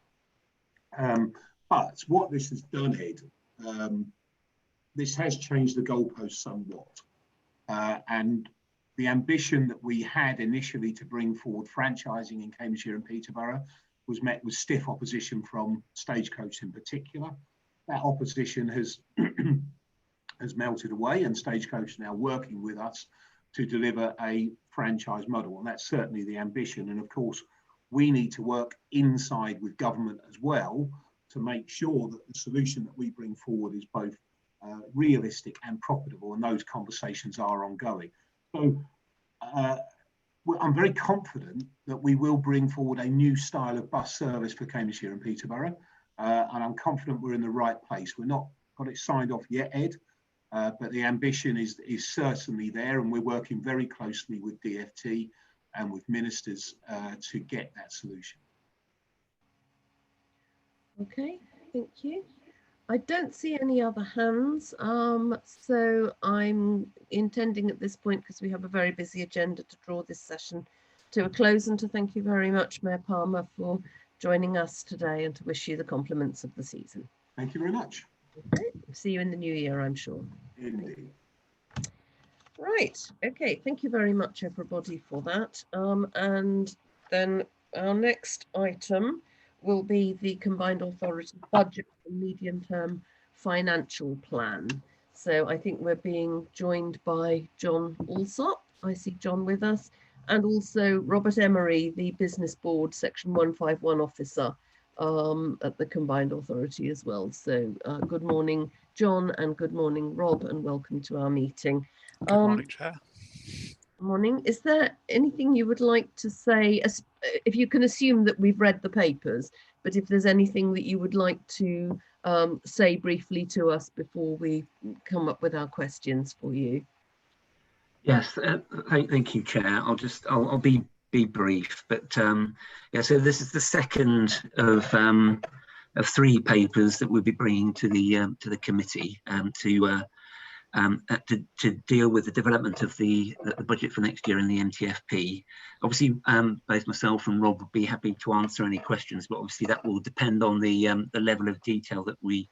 But what this has done, Ed, this has changed the goalpost somewhat, and the ambition that we had initially to bring forward franchising in Cambridgeshire and Peterborough was met with stiff opposition from Stagecoach in particular. That opposition has melted away, and Stagecoach is now working with us to deliver a franchise model, and that's certainly the ambition. And of course, we need to work inside with government as well to make sure that the solution that we bring forward is both realistic and profitable, and those conversations are ongoing. So I'm very confident that we will bring forward a new style of bus service for Cambridgeshire and Peterborough, and I'm confident we're in the right place. We're not got it signed off yet, Ed, but the ambition is certainly there, and we're working very closely with DfT and with ministers to get that solution. Okay, thank you. I don't see any other hands, so I'm intending at this point, because we have a very busy agenda, to draw this session to a close and to thank you very much, Mayor Palmer, for joining us today and to wish you the compliments of the season. Thank you very much. Okay. See you in the new year, I'm sure. Indeed. Right, okay, thank you very much everybody for that. And then our next item will be the Combined Authority Budget and Medium-Term Financial Plan. So I think we're being joined by John Alsop. I see John with us, and also Robert Emery, the Business Board Section 151 officer at the Combined Authority as well. So good morning, John, and good morning, Rob, and welcome to our meeting. Good morning, Chair. Morning. Is there anything you would like to say, if you can assume that we've read the papers, but if there's anything that you would like to say briefly to us before we come up with our questions for you? Yes, thank you, Chair. I'll be brief, but yeah. So this is the second of 3 papers that we'll be bringing to the committee to deal with the development of the budget for next year in the MTFP. Obviously, both myself and Rob would be happy to answer any questions, but obviously that will depend on the level of detail that we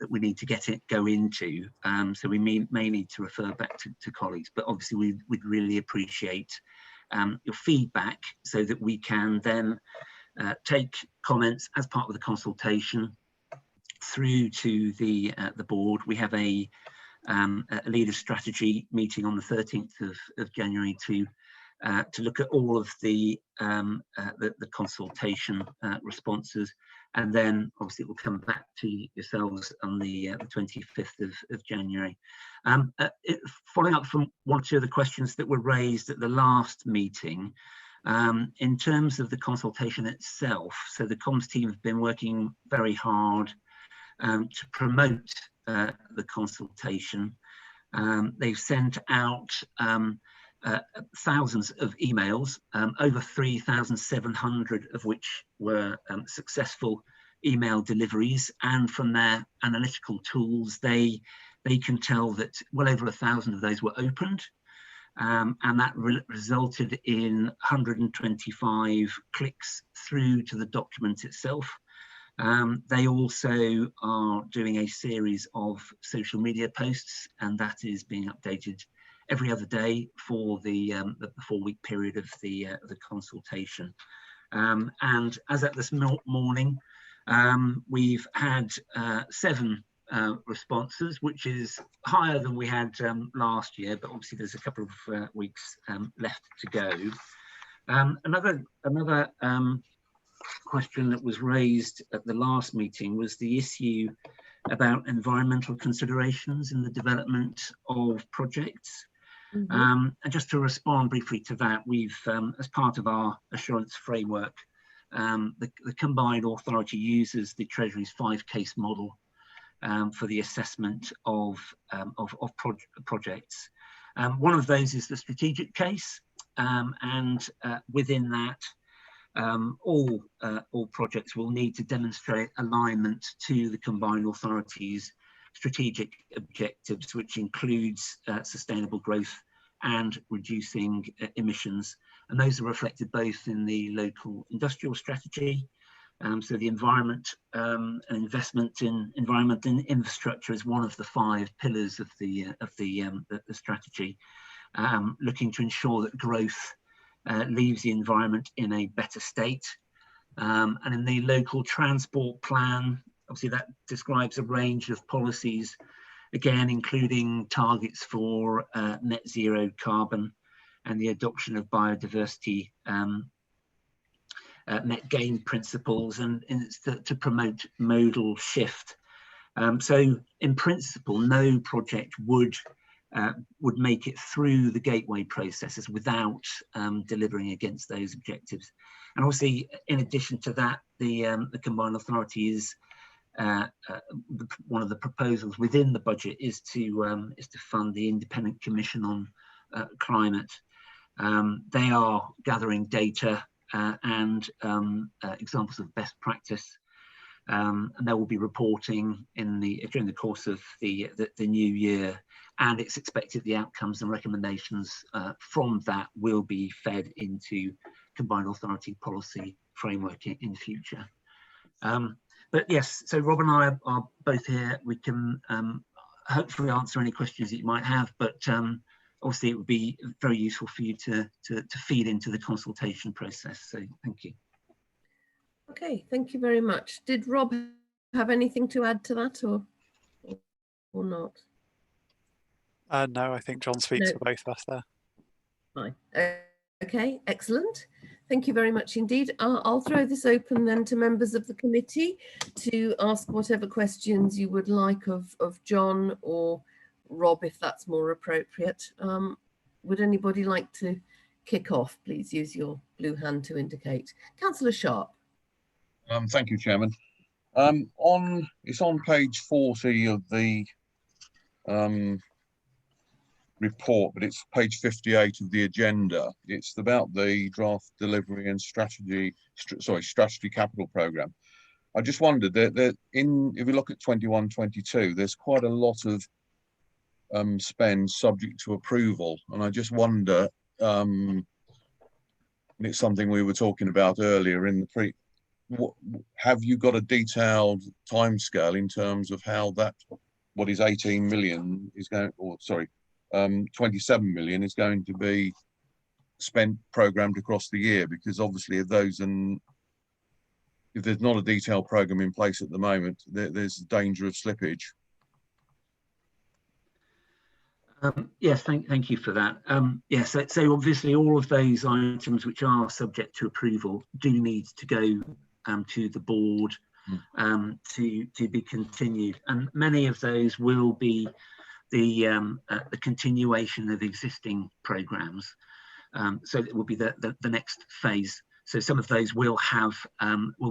need to go into. So we may need to refer back to colleagues, but obviously we'd really appreciate your feedback so that we can then take comments as part of the consultation through to the board. We have a leader strategy meeting on the 13th of January to look at all of the consultation responses, and then obviously it will come back to yourselves on the 25th of January. Following up from one or two of the questions that were raised at the last meeting, in terms of the consultation itself, so the comms team have been working very hard to promote the consultation. They've sent out thousands of emails, over 3,700 of which were successful email deliveries, and from their analytical tools they can tell that well over 1,000 of those were opened, and that resulted in 125 clicks through to the document itself. They also are doing a series of social media posts, and that is being updated every other day for the 4-week period of the consultation. And as at this morning, we've had 7 responses, which is higher than we had last year, but obviously there's a couple of weeks left to go. Another question that was raised at the last meeting was the issue about environmental considerations in the development of projects. And just to respond briefly to that, we've, as part of our assurance framework, the Combined Authority uses the Treasury's 5-case model for the assessment of projects. One of those is the strategic case, and within that, all projects will need to demonstrate alignment to the Combined Authority's strategic objectives, which includes sustainable growth and reducing emissions. And those are reflected both in the local industrial strategy. So the environment and investment in environment and infrastructure is one of the 5 pillars of the strategy, looking to ensure that growth leaves the environment in a better state. And in the local transport plan, obviously that describes a range of policies, again, including targets for net zero carbon and the adoption of biodiversity net gain principles, and it's to promote modal shift. So in principle, no project would make it through the gateway processes without delivering against those objectives. And obviously, in addition to that, the Combined Authority is one of the proposals within the budget is to fund the Independent Commission on Climate. They are gathering data and examples of best practice and there will be reporting during the course of the new year, and it's expected the outcomes and recommendations from that will be fed into combined authority policy framework in future. But yes, so Rob and I are both here. We can hopefully answer any questions that you might have, but obviously it would be very useful for you to feed into the consultation process. So thank you. Okay, thank you very much. Did Rob have anything to add to that or not? No, I think John speaks for both of us there. Fine. Okay, excellent. Thank you very much indeed. I'll throw this open then to members of the committee to ask whatever questions you would like of John or Rob, if that's more appropriate. Would anybody like to kick off? Please use your blue hand to indicate. Councillor Sharp. Thank you, Chairman. It's on page 40 of the report, but it's page 58 of the agenda. It's about the draft delivery and strategy capital program. I just wondered that if you look at 21-22, there's quite a lot of spend subject to approval, and I just wonder, and it's something we were talking about earlier in the have you got a detailed timescale in terms of how what is 18 million is going, or sorry, 27 million is going to be spent programmed across the year? Because obviously if there's not a detailed program in place at the moment, there's a danger of slippage. Yes, thank you for that. Yes, so obviously all of those items which are subject to approval do need to go to the board to be continued, and many of those will be the continuation of existing programs. So it will be the next phase. So some of those will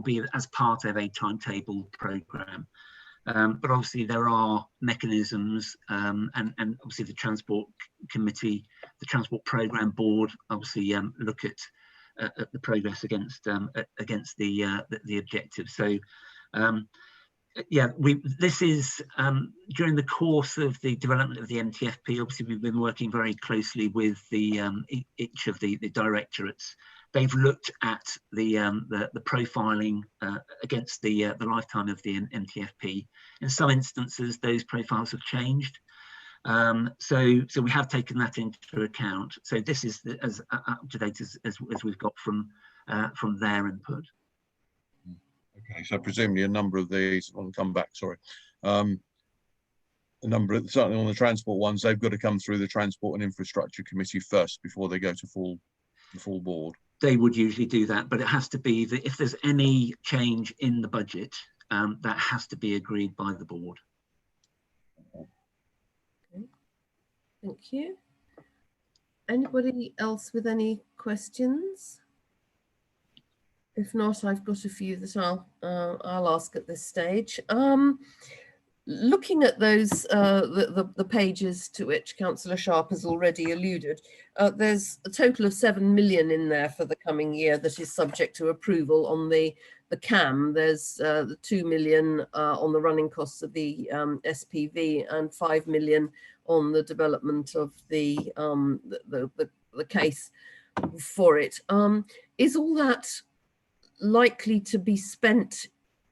be as part of a timetable program. But obviously there are mechanisms, and obviously the Transport Committee, the Transport Programme Board, obviously look at the progress against the objectives. So yeah, this is during the course of the development of the MTFP. Obviously, we've been working very closely with each of the directorates. They've looked at the profiling against the lifetime of the MTFP. In some instances, those profiles have changed. So we have taken that into account. So this is as up to date as we've got from their input. Okay, so presumably a number of these, I'll come back, sorry. A number of, certainly on the transport ones, they've got to come through the Transport and Infrastructure Committee first before they go to the full board. They would usually do that, but it has to be that if there's any change in the budget, that has to be agreed by the board. Okay. Thank you. Anybody else with any questions? If not, I've got a few that I'll ask at this stage. Looking at those, the pages to which Councillor Sharp has already alluded, there's a total of 7 million in there for the coming year that is subject to approval on the CAM. There's the 2 million on the running costs of the SPV and 5 million on the development of the case for it. Is all that likely to be spent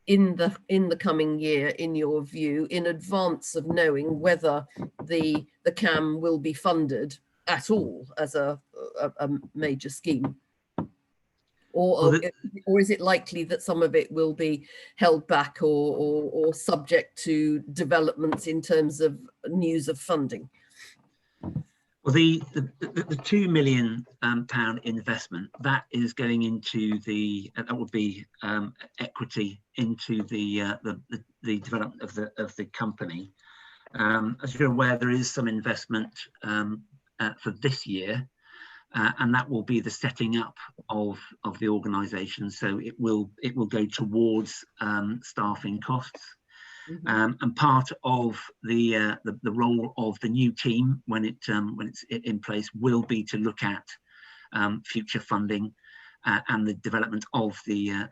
in the coming year, in your view, in advance of knowing whether the CAM will be funded at all as a major scheme? Or is it likely that some of it will be held back or subject to developments in terms of news of funding? Well, the £2 million investment, that is going into that would be equity into the development of the company. As you're aware, there is some investment for this year, and that will be the setting up of the organisation. So it will go towards staffing costs. Mm-hmm. And part of the role of the new team when it's in place will be to look at future funding and the development of the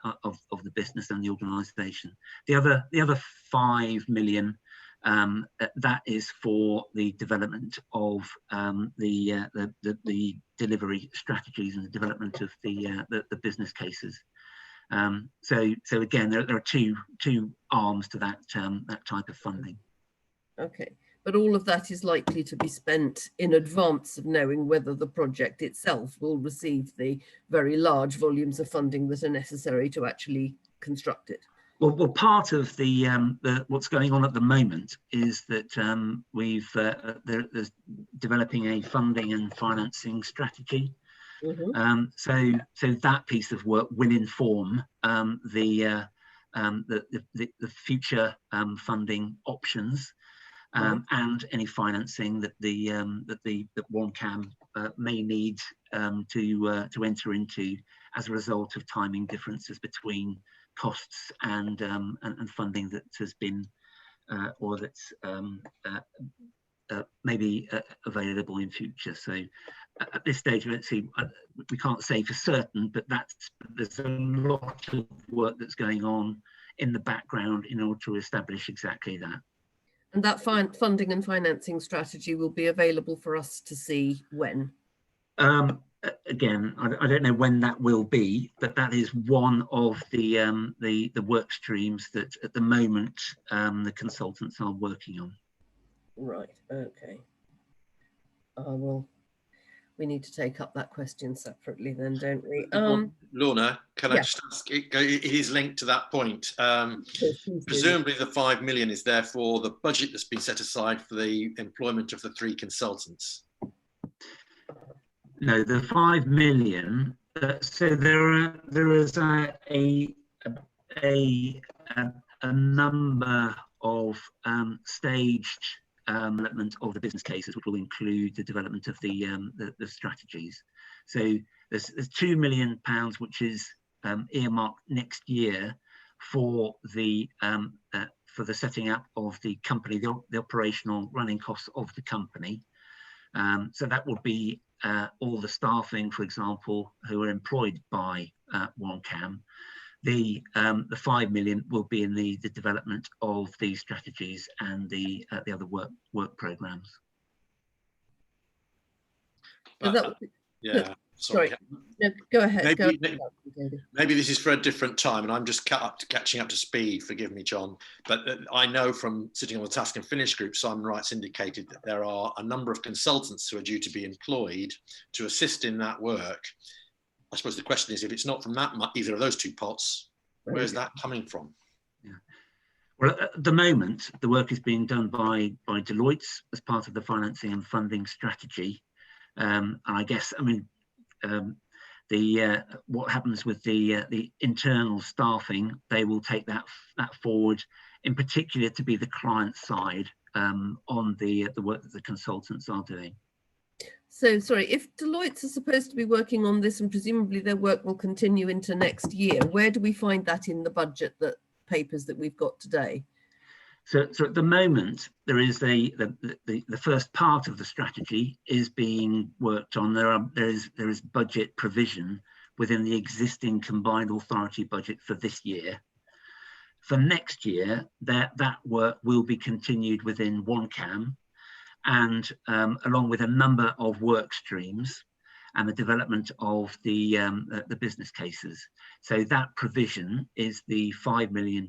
business and the organisation. The other 5 million, that is for the development of the delivery strategies and the development of the business cases. So again, there are two arms to that type of funding. Okay, but all of that is likely to be spent in advance of knowing whether the project itself will receive the very large volumes of funding that are necessary to actually construct it. Well, part of the what's going on at the moment is that there's developing a funding and financing strategy. Mm-hmm. So that piece of work will inform the future funding options, and any financing that that OneCam may need to enter into as a result of timing differences between costs and funding that has been or that's maybe available in future. So at this stage, we can't say for certain, but there's a lot of work that's going on in the background in order to establish exactly that. And that funding and financing strategy will be available for us to see when? Again, I don't know when that will be, but that is one of the work streams that at the moment the consultants are working on. Right. Okay. Well, we need to take up that question separately, then, don't we? Lorna, can I just ask? It is linked to that point. Presumably, the 5 million is therefore the budget that's been set aside for the employment of the 3 consultants. No, the 5 million. So there is a number of staged development of the business cases, which will include the development of the strategies. So there's £2 million which is earmarked next year for the setting up of the company, the operational running costs of the company. So that would be all the staffing, for example, who are employed by OneCam. The 5 million will be in the development of the strategies and the other work programs. Yeah. Sorry. No, go ahead. Maybe this is for a different time, and I'm just catching up to speed. Forgive me, John. But I know from sitting on the Task and Finish group, Simon Wright's indicated that there are a number of consultants who are due to be employed to assist in that work. I suppose the question is, if it's not from either of those 2 pots, where's that coming from? Yeah. Well, at the moment, the work is being done by Deloitte as part of the financing and funding strategy. And I guess, I mean, what happens with the internal staffing, they will take that forward, in particular to be the client side on the work that the consultants are doing. So, sorry, if Deloitte is supposed to be working on this and presumably their work will continue into next year, where do we find that in the budget papers that we've got today? So at the moment, there is the first part of the strategy is being worked on. There is budget provision within the existing combined authority budget for this year. For next year, that work will be continued within OneCam, and along with a number of work streams and the development of the business cases. So that provision is the £5 million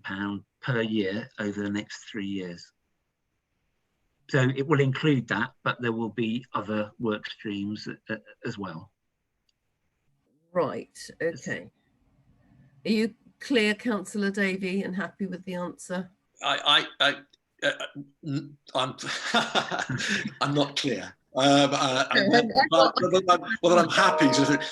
per year over the next 3 years. So it will include that, but there will be other work streams as well. Right, okay. Are you clear, Councillor Davey, and happy with the answer? I'm not clear. Well, I'm happy.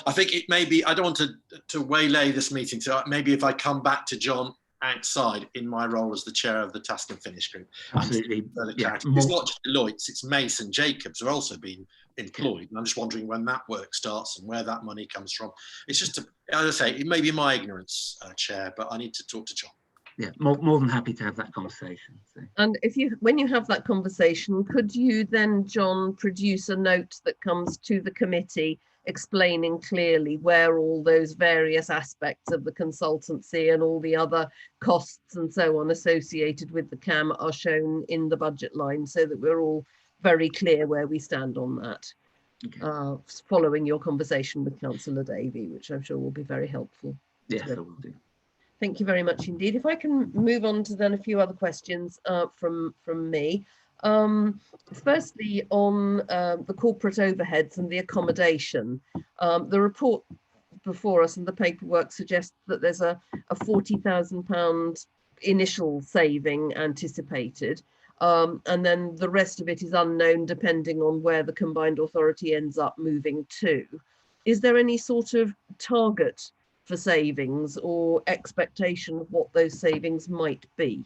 I think it may be, I don't want to waylay this meeting, so maybe if I come back to John outside in my role as the chair of the Task and Finish group. Absolutely. Yeah, it's not just Deloitte, it's Mason Jacobs are also being employed. And I'm just wondering when that work starts and where that money comes from. It's just, as I say, it may be my ignorance, Chair, but I need to talk to John. Yeah, more than happy to have that conversation. So. And when you have that conversation, could you then, John, produce a note that comes to the committee explaining clearly where all those various aspects of the consultancy and all the other costs and so on associated with the CAM are shown in the budget line, so that we're all very clear where we stand on that. Okay. Following your conversation with Councillor Davey, which I'm sure will be very helpful. Yes, I will do. Thank you very much indeed. If I can move on to then a few other questions from me. Firstly, on the corporate overheads and the accommodation, the report before us and the paperwork suggests that there's a £40,000 initial saving anticipated. And then the rest of it is unknown depending on where the combined authority ends up moving to. Is there any sort of target for savings or expectation of what those savings might be?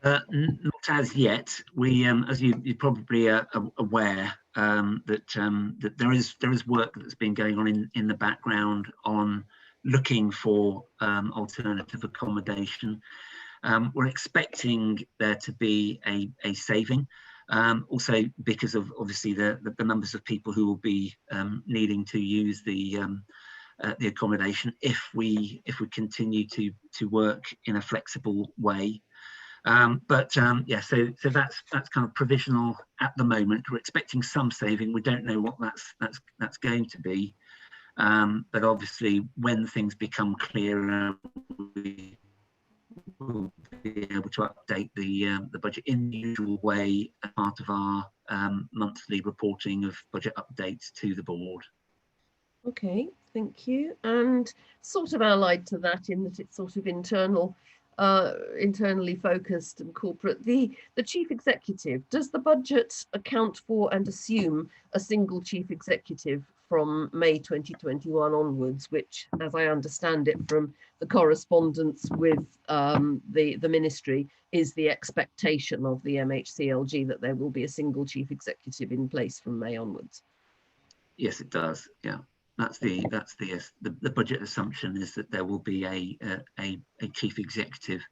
Not as yet. We, as you probably are aware, that there is work that's been going on in the background on looking for alternative accommodation. We're expecting there to be a saving, also because of obviously the numbers of people who will be needing to use the accommodation if we continue to work in a flexible way. Yeah, so that's kind of provisional at the moment. We're expecting some saving. We don't know what that's going to be, but obviously when things become clearer, we will be able to update the budget in the usual way as part of our monthly reporting of budget updates to the board. Okay, thank you. And sort of allied to that, in that it's sort of internally focused and corporate, the chief executive, does the budget account for and assume a single chief executive from May 2021 onwards, which, as I understand it from the correspondence with the ministry, is the expectation of the MHCLG, that there will be a single chief executive in place from May onwards? Yes, it does. Yeah. That's the budget assumption, is that there will be a chief executive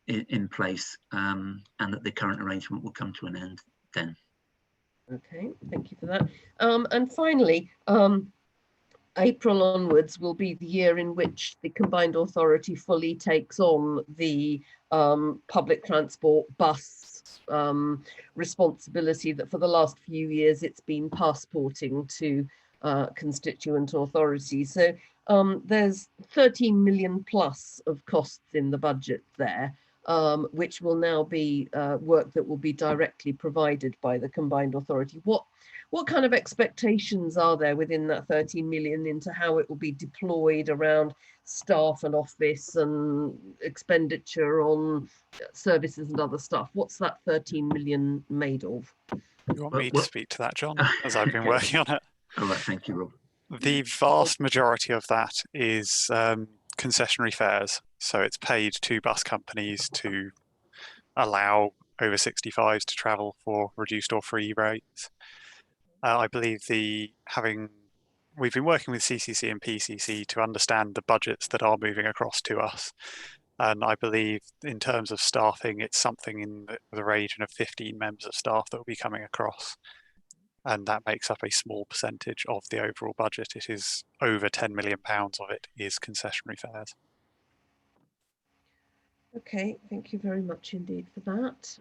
in place, and that the current arrangement will come to an end then. Okay, thank you for that. And finally, April onwards will be the year in which the combined authority fully takes on the public transport bus responsibility that for the last few years it's been passporting to constituent authorities. So there's 13 million plus of costs in the budget there, which will now be work that will be directly provided by the combined authority. What kind of expectations are there within that 13 million into how it will be deployed around staff and office and expenditure on services and other stuff? What's that 13 million made of? You want me to speak to that, John, as I've been working on it? All right, thank you, Rob. The vast majority of that is concessionary fares. So it's paid to bus companies to allow over 65s to travel for reduced or free rates. I believe we've been working with CCC and PCC to understand the budgets that are moving across to us. And I believe in terms of staffing, it's something in the region of 15 members of staff that will be coming across. And that makes up a small percentage of the overall budget. It is over £10 million of it is concessionary fares. Okay, thank you very much indeed for that.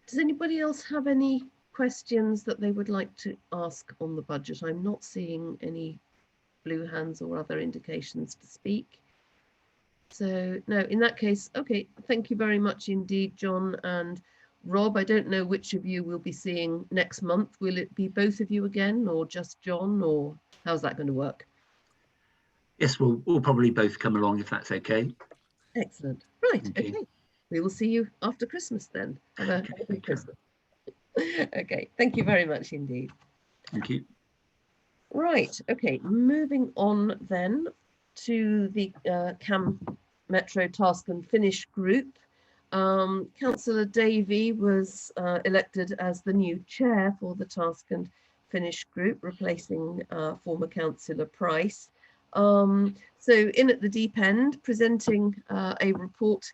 Does anybody else have any questions that they would like to ask on the budget? I'm not seeing any blue hands or other indications to speak. So no, in that case, okay, thank you very much indeed, John and Rob. I don't know which of you we'll be seeing next month. Will it be both of you again, or just John, or how's that going to work? Yes, we'll probably both come along if that's okay. Excellent. Right, okay. We will see you after Christmas then. Have a good Christmas. Okay, thank you very much indeed. Thank you. Right, okay, moving on then to the CAM Metro Task and Finish group. Councillor Davey was elected as the new chair for the Task and Finish group, replacing former Councillor Price. So in at the deep end, presenting a report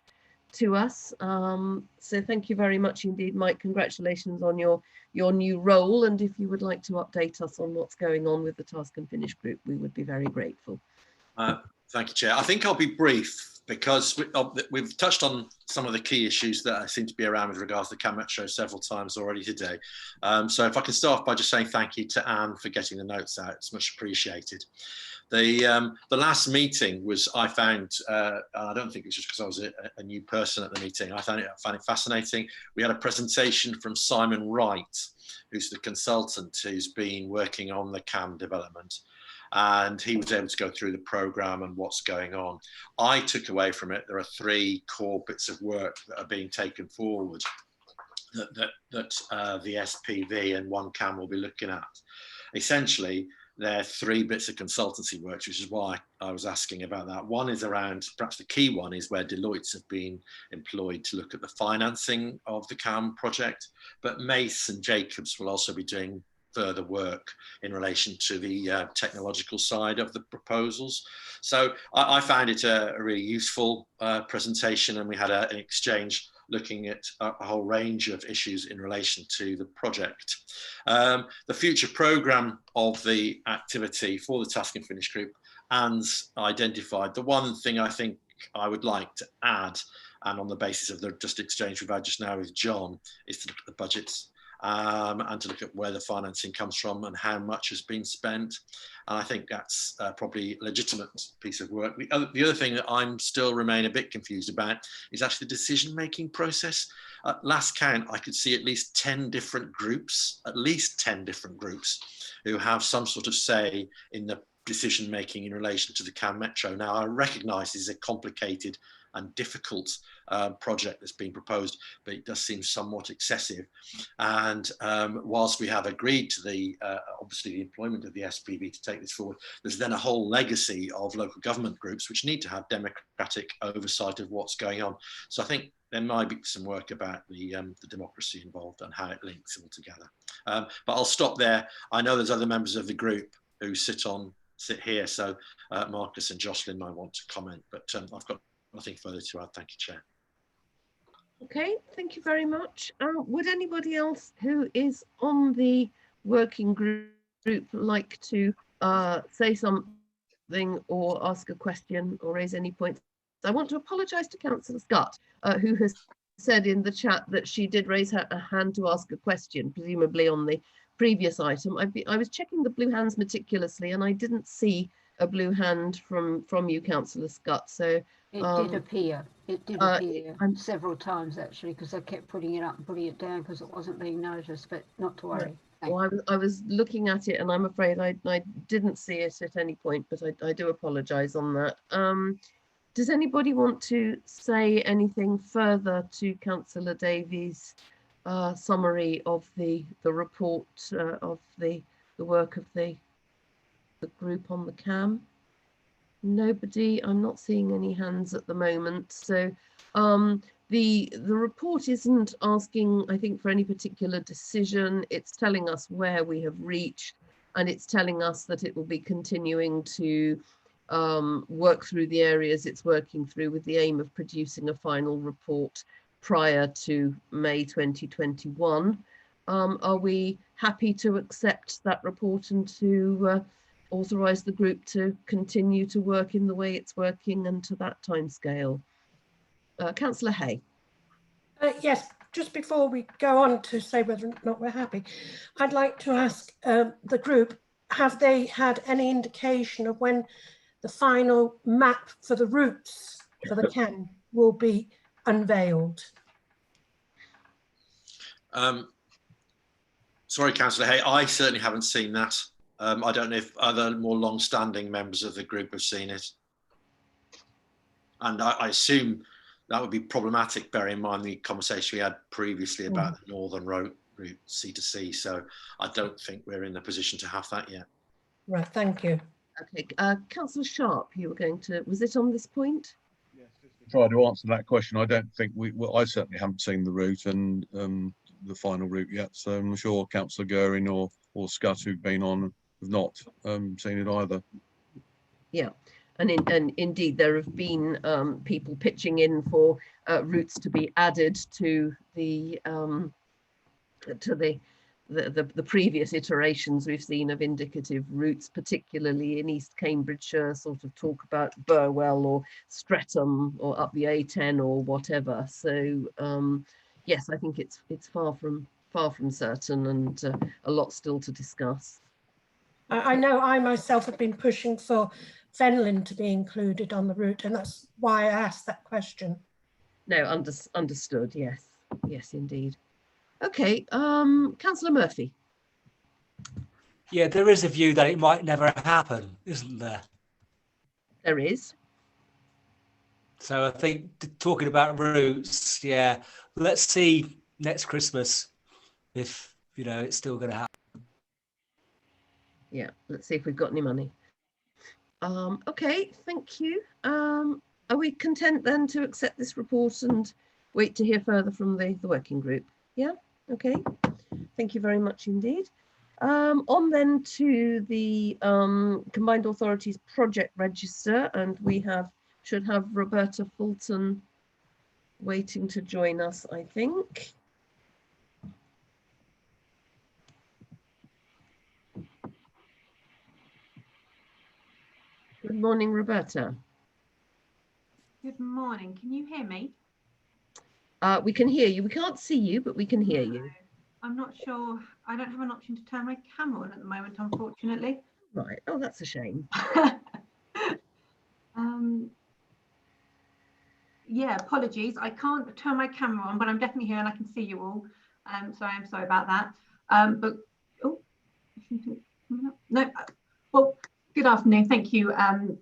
to us. So thank you very much indeed, Mike. Congratulations on your new role. And if you would like to update us on what's going on with the Task and Finish group, we would be very grateful. Thank you, Chair. I think I'll be brief because we've touched on some of the key issues that seem to be around with regards to Cam Metro several times already today. So if I can start off by just saying thank you to Anne for getting the notes out, it's much appreciated. The last meeting was, I found, I don't think it was just because I was a new person at the meeting, I found it fascinating. We had a presentation from Simon Wright, who's the consultant who's been working on the CAM development. And he was able to go through the programme and what's going on. I took away from it, there are 3 core bits of work that are being taken forward that the SPV and One CAM will be looking at. Essentially, there are 3 bits of consultancy work, which is why I was asking about that. One is around, perhaps the key one is where Deloitte have been employed to look at the financing of the CAM project, but Mace and Jacobs will also be doing further work in relation to the technological side of the proposals. So I found it a really useful presentation, and we had an exchange looking at a whole range of issues in relation to the project. The future programme of the activity for the Task and Finish group, Anne's identified the one thing I think I would like to add, and on the basis of the just exchange we've had just now with John, is to look at the budgets. And to look at where the financing comes from and how much has been spent. And I think that's probably a legitimate piece of work. The other thing that I'm still remain a bit confused about is actually the decision-making process. At last count, I could see at least 10 different groups, who have some sort of say in the decision-making in relation to the CAM Metro. Now, I recognise this is a complicated and difficult project that's been proposed, but it does seem somewhat excessive. And whilst we have agreed to the obviously the employment of the SPV to take this forward, there's then a whole legacy of local government groups which need to have democratic oversight of what's going on. So I think there might be some work about the democracy involved and how it links all together. But I'll stop there. I know there's other members of the group who sit here, so Marcus and Jocelyn might want to comment, but I've got nothing further to add. Thank you, Chair. Okay, thank you very much. Would anybody else who is on the working group like to say something or ask a question or raise any points? I want to apologise to Councillor Scott, who has said in the chat that she did raise her hand to ask a question, presumably on the previous item. I was checking the blue hands meticulously and I didn't see a blue hand from you, Councillor Scott. So it did appear. It did appear several times actually, because I kept putting it up and putting it down because it wasn't being noticed. But not to worry. Well, I was looking at it and I'm afraid I didn't see it at any point, but I do apologise on that. Does anybody want to say anything further to Councillor Davies' summary of the report of the work of the group on the CAM? Nobody. I'm not seeing any hands at the moment. So the report isn't asking, I think, for any particular decision. It's telling us where we have reached, and it's telling us that it will be continuing to work through the areas it's working through with the aim of producing a final report prior to May 2021. Are we happy to accept that report and to authorise the group to continue to work in the way it's working and to that timescale? Councillor Hay. Yes, just before we go on to say whether or not we're happy, I'd like to ask the group, have they had any indication of when the final map for the routes for the CAM will be unveiled? Sorry, Councillor Hay, I certainly haven't seen that. I don't know if other more long-standing members of the group have seen it. And I assume that would be problematic, bearing in mind the conversation we had previously about the northern route C2C. So I don't think we're in a position to have that yet. Right, thank you. Okay, Councillor Sharp, you were going to, was it on this point? Yes, just to try to answer that question. I don't think I certainly haven't seen the route and the final route yet. So I'm sure Councillor Goering or Scott, who've been on, have not seen it either. Yeah. And indeed, there have been people pitching in for routes to be added to the previous iterations we've seen of indicative routes, particularly in East Cambridgeshire, sort of talk about Burwell or Streatham or up the A10 or whatever. So yes, I think it's far from certain, and a lot still to discuss. I know I myself have been pushing for Fenlon to be included on the route, and that's why I asked that question. No, understood. Yes, indeed. Okay, Councillor Murphy. Yeah, there is a view that it might never happen, isn't there? There is. So I think talking about routes, yeah, let's see next Christmas if, you know, it's still going to happen. Yeah, let's see if we've got any money. Okay, thank you. Are we content then to accept this report and wait to hear further from the working group? Yeah, okay. Thank you very much indeed. On then to the Combined Authorities Project Register, and we should have Roberta Fulton waiting to join us, I think. Good morning, Roberta. Good morning. Can you hear me? We can hear you. We can't see you, but we can hear you. I'm not sure. I don't have an option to turn my camera on at the moment, unfortunately. Right. Oh, that's a shame. Yeah, apologies. I can't turn my camera on, but I'm definitely here and I can see you all. So I'm sorry about that. But oh, no. Well, good afternoon. Thank you,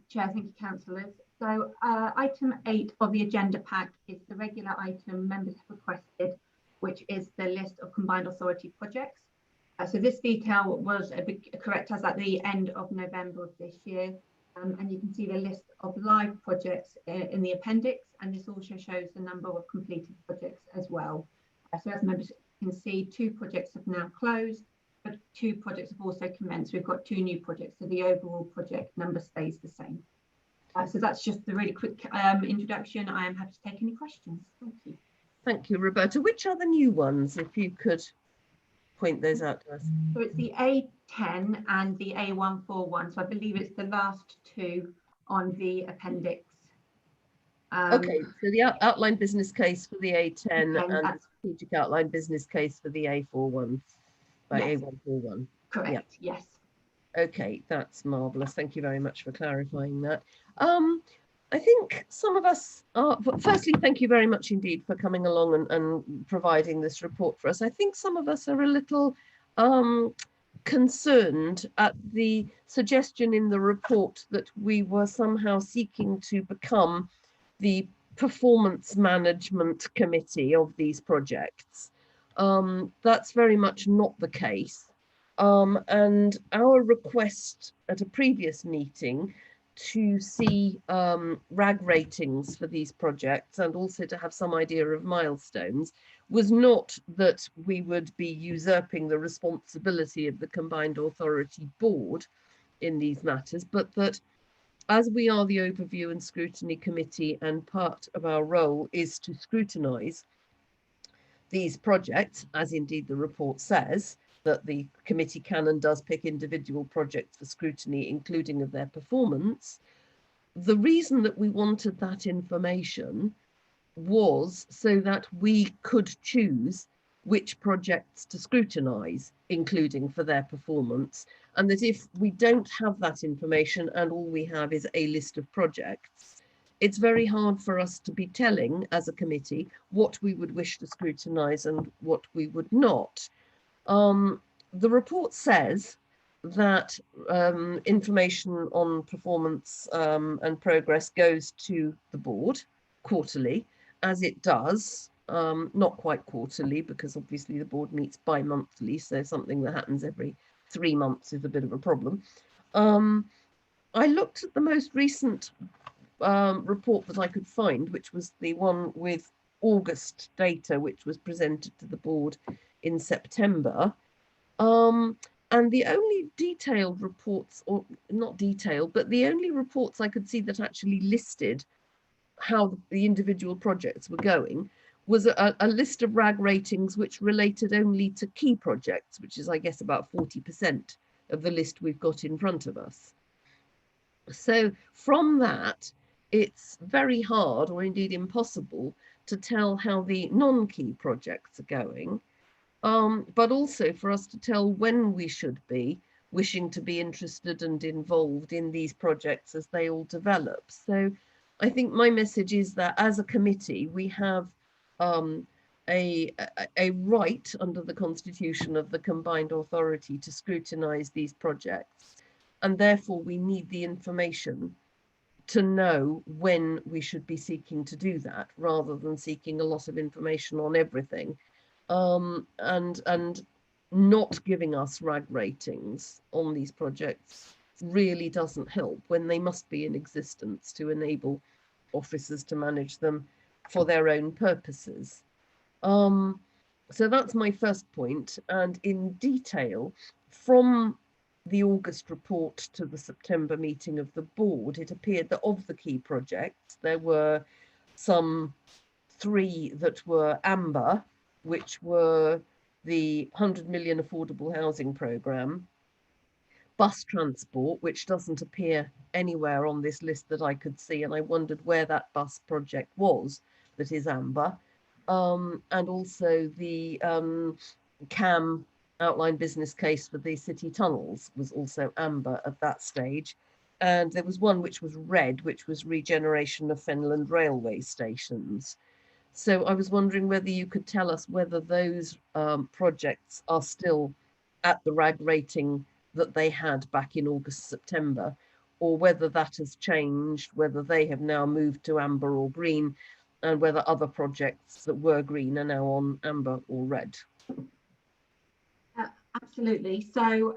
Chair. Thank you, councillors. So item 8 of the agenda pack is the regular item members have requested, which is the list of combined authority projects. So this detail was correct as at the end of November of this year. And you can see the list of live projects in the appendix, and this also shows the number of completed projects as well. So as members can see, 2 projects have now closed, but 2 projects have also commenced. We've got 2 new projects, so the overall project number stays the same. So that's just the really quick introduction. I am happy to take any questions. Thank you. Thank you, Roberta. Which are the new ones, if you could point those out to us? So it's the A10 and the A141. So I believe it's the last 2 on the appendix. Okay, so the outline business case for the A10 and the strategic outline business case for the A41, yes. A141. Correct, yeah. Yes. Okay, that's marvellous. Thank you very much for clarifying that. I think some of us are, firstly, thank you very much indeed for coming along and providing this report for us. I think some of us are a little concerned at the suggestion in the report that we were somehow seeking to become the performance management committee of these projects. That's very much not the case. And our request at a previous meeting to see RAG ratings for these projects and also to have some idea of milestones was not that we would be usurping the responsibility of the Combined Authority Board in these matters, but that as we are the Overview and Scrutiny Committee and part of our role is to scrutinise these projects, as indeed the report says, that the committee can and does pick individual projects for scrutiny, including of their performance. The reason that we wanted that information was so that we could choose which projects to scrutinise, including for their performance, and that if we don't have that information and all we have is a list of projects, it's very hard for us to be telling as a committee what we would wish to scrutinise and what we would not. The report says that information on performance and progress goes to the board quarterly, as it does, not quite quarterly, because obviously the board meets bi-monthly, so something that happens every 3 months is a bit of a problem. I looked at the most recent report that I could find, which was the one with August data, which was presented to the board in September. And the only detailed reports, or not detailed, but the only reports I could see that actually listed how the individual projects were going was a list of RAG ratings which related only to key projects, which is, I guess, about 40% of the list we've got in front of us. So from that, it's very hard, or indeed impossible, to tell how the non-key projects are going, but also for us to tell when we should be wishing to be interested and involved in these projects as they all develop. So I think my message is that as a committee, we have a right under the constitution of the combined authority to scrutinise these projects, and therefore we need the information to know when we should be seeking to do that, rather than seeking a lot of information on everything, and not giving us RAG ratings on these projects really doesn't help when they must be in existence to enable officers to manage them for their own purposes. So that's my first point. And in detail, from the August report to the September meeting of the board, it appeared that of the key projects, there were some 3 that were amber, which were the 100 million affordable housing programme, bus transport, which doesn't appear anywhere on this list that I could see, and I wondered where that bus project was that is amber, and also the CAM outline business case for the city tunnels was also amber at that stage. And there was one which was red, which was regeneration of Fenland railway stations. So I was wondering whether you could tell us whether those projects are still at the RAG rating that they had back in August, September, or whether that has changed, whether they have now moved to amber or green, and whether other projects that were green are now on amber or red. Absolutely. So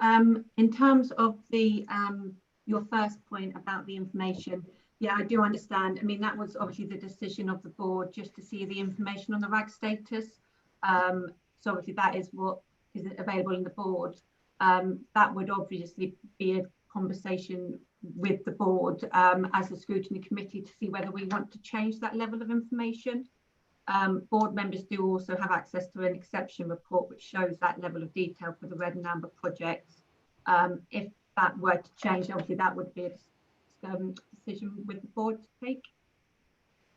in terms of the your first point about the information, yeah, I do understand. I mean, that was obviously the decision of the board just to see the information on the RAG status. So obviously that is what is available in the board. That would obviously be a conversation with the board as a scrutiny committee to see whether we want to change that level of information. Board members do also have access to an exception report which shows that level of detail for the red and amber projects. If that were to change, obviously that would be a decision with the board to take.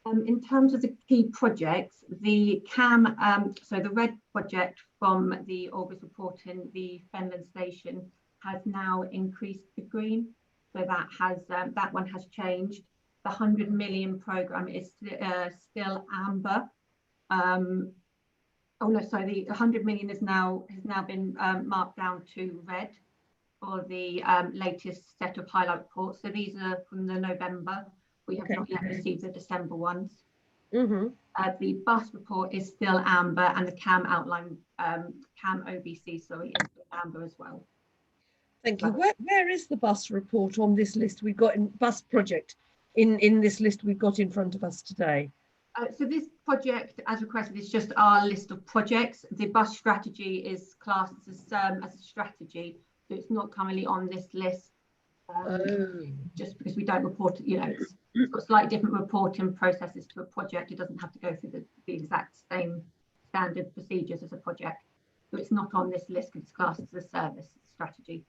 In terms of the key projects, the CAM, so the red project from the August report in the Fenland station has now increased to green. So that has that one has changed. The 100 million programme is still amber. Oh no, sorry, the 100 million has now been marked down to red for the latest set of highlight reports. So these are from the November. We have not yet received the December ones. The bus report is still amber, and the CAM outline, CAM OBC, sorry, is still amber as well. Thank you. Where is the bus report on this list we've got in bus project in this list we've got in front of us today? So this project, as requested, is just our list of projects. The bus strategy is classed as a strategy, so it's not currently on this list. Just because we don't report, you know, it's got slightly different reporting processes to a project. It doesn't have to go through the exact same standard procedures as a project. So it's not on this list because it's classed as a service strategy.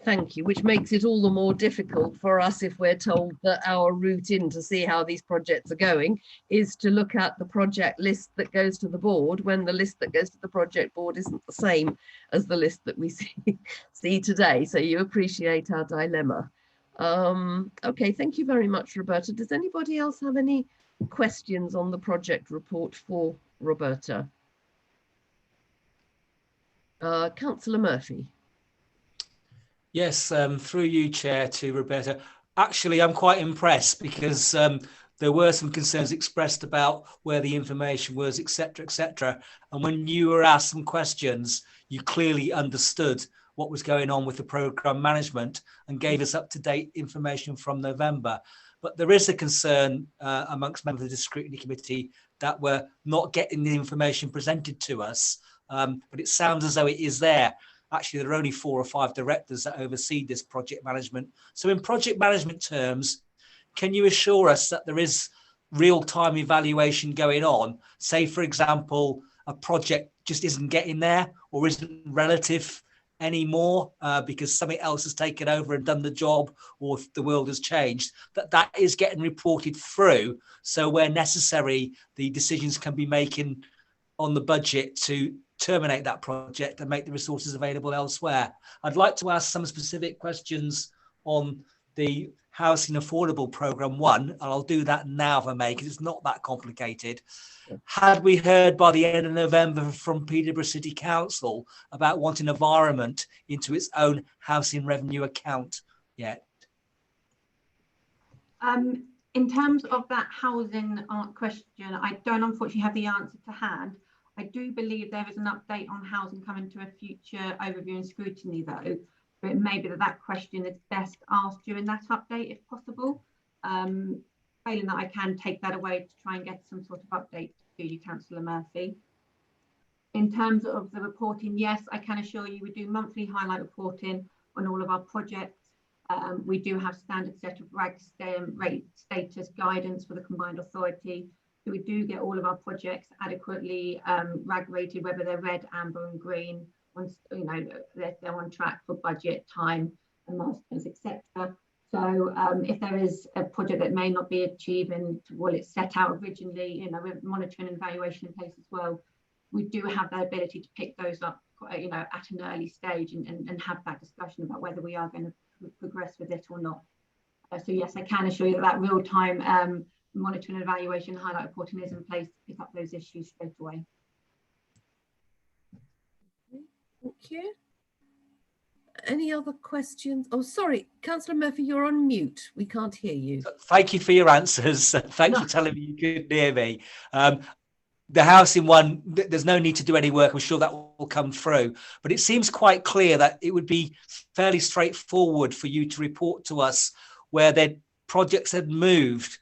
Thank you, which makes it all the more difficult for us if we're told that our route in to see how these projects are going is to look at the project list that goes to the board, when the list that goes to the project board isn't the same as the list that we see today. So you appreciate our dilemma. Okay, thank you very much, Roberta. Does anybody else have any questions on the project report for Roberta? Councillor Murphy. Yes, through you, Chair, to Roberta. Actually, I'm quite impressed because there were some concerns expressed about where the information was, etc., etc. And when you were asked some questions, you clearly understood what was going on with the programme management and gave us up-to-date information from November. But there is a concern amongst members of the Scrutiny Committee that we're not getting the information presented to us, but it sounds as though it is there. actually there are only 4 or 5 directors that oversee this project management. So in project management terms, can you assure us that there is real-time evaluation going on? Say, for example, a project just isn't getting there or isn't relative anymore because something else has taken over and done the job, or if the world has changed, that is getting reported through. So where necessary, the decisions can be making on the budget to terminate that project and make the resources available elsewhere. I'd like to ask some specific questions on the Housing Affordable Programme 1, and I'll do that now if I may, because it's not that complicated. Had we heard by the end of November from Peterborough City Council about wanting environment into its own housing revenue account yet? In terms of that housing question, I don't unfortunately have the answer to hand. I do believe there is an update on housing coming to a future overview and scrutiny though, but it may be that question is best asked during that update if possible. Failing that, I can take that away to try and get some sort of update to you, Councillor Murphy. In terms of the reporting, yes, I can assure you we do monthly highlight reporting on all of our projects. We do have standard set of RAG rate status guidance for the combined authority. So we do get all of our projects adequately RAG rated, whether they're red, amber and green, once you know they're on track for budget, time and milestones, etc. So if there is a project that may not be achieving what it's set out originally, you know, with monitoring and evaluation in place as well, we do have the ability to pick those up, you know, at an early stage and have that discussion about whether we are going to progress with it or not. So yes, I can assure you that real-time monitoring and evaluation highlight reporting is in place to pick up those issues straight away. Thank you. Any other questions? Oh, sorry, Councillor Murphy, you're on mute. We can't hear you. Thank you for your answers. Thanks for telling me you couldn't hear me. The housing one, there's no need to do any work. I'm sure that will come through. But it seems quite clear that it would be fairly straightforward for you to report to us where their projects had moved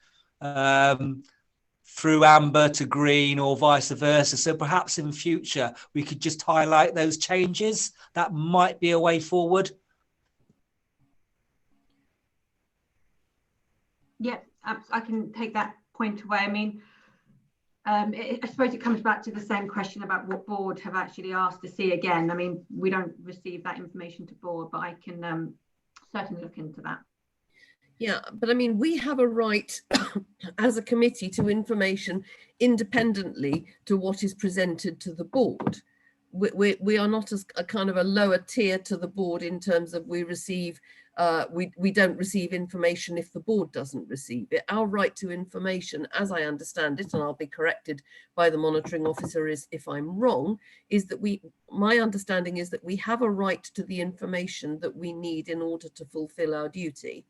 through amber to green or vice versa. So perhaps in future, we could just highlight those changes. That might be a way forward. Yeah, I can take that point away. I mean, I suppose it comes back to the same question about what board have actually asked to see again. I mean, we don't receive that information to board, but I can certainly look into that. Yeah, but I mean, we have a right as a committee to information independently to what is presented to the board. We are not as a kind of a lower tier to the board in terms of we receive, we don't receive information if the board doesn't receive it. Our right to information, as I understand it, and I'll be corrected by the monitoring officer if I'm wrong, is that my understanding is that we have a right to the information that we need in order to fulfill our duty.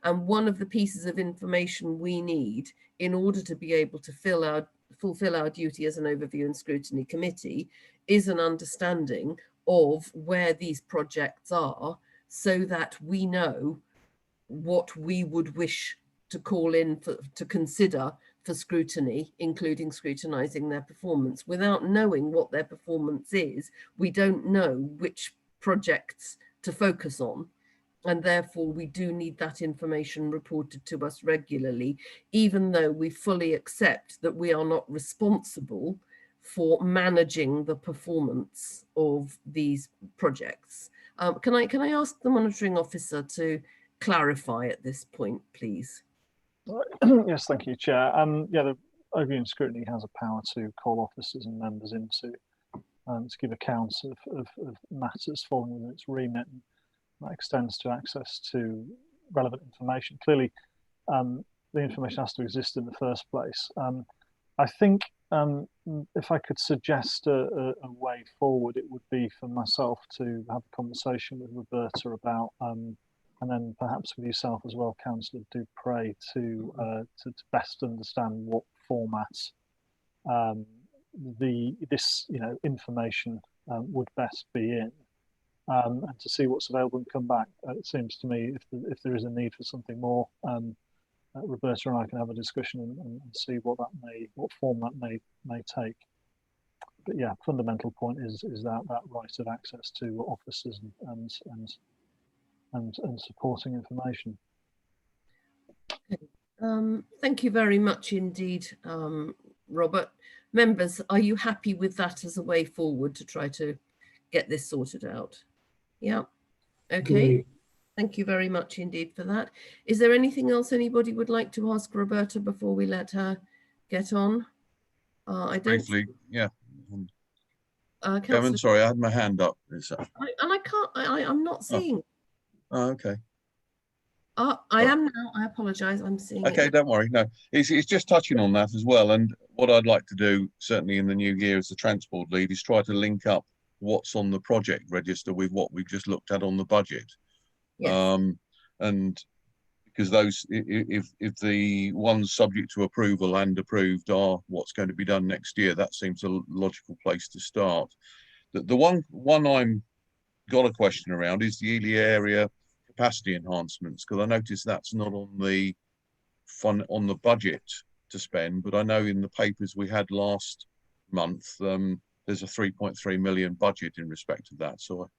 And one of the pieces of information we need in order to be able to fulfill our duty as an overview and scrutiny committee is an understanding of where these projects are, so that we know what we would wish to call in to consider for scrutiny, including scrutinizing their performance. Without knowing what their performance is, we don't know which projects to focus on. And therefore, we do need that information reported to us regularly, even though we fully accept that we are not responsible for managing the performance of these projects. Can I ask the monitoring officer to clarify at this point, please? Yes, thank you, Chair. Yeah, the overview and scrutiny has a power to call officers and members in to give accounts of matters falling within its remit. That extends to access to relevant information. Clearly, the information has to exist in the first place. I think if I could suggest a way forward, it would be for myself to have a conversation with Roberta about, and then perhaps with yourself as well, Councillor Dupre, to best understand what format this information would best be in. And to see what's available and come back. It seems to me if there is a need for something more, Roberta and I can have a discussion and see what form that may take. yeah, fundamental point is that right of access to officers and supporting information. Thank you very much indeed, Robert. Members, are you happy with that as a way forward to try to get this sorted out? Yeah. Okay. Great. Thank you very much indeed for that. Is there anything else anybody would like to ask Roberta before we let her get on? I don't. Briefly, yeah. Councillor, sorry, I had my hand up. I can't. I'm not seeing. Oh, okay. I am now. I apologise. I'm seeing. Okay, don't worry. No, it's just touching on that as well. And what I'd like to do, certainly in the new year as the transport lead, is try to link up what's on the project register with what we've just looked at on the budget. Yes. And because those, if the ones subject to approval and approved are what's going to be done next year, that seems a logical place to start. The one I'm got a question around is the Ely area capacity enhancements, because I noticed that's not on the budget to spend, but I know in the papers we had last month there's a 3.3 million budget in respect of that. So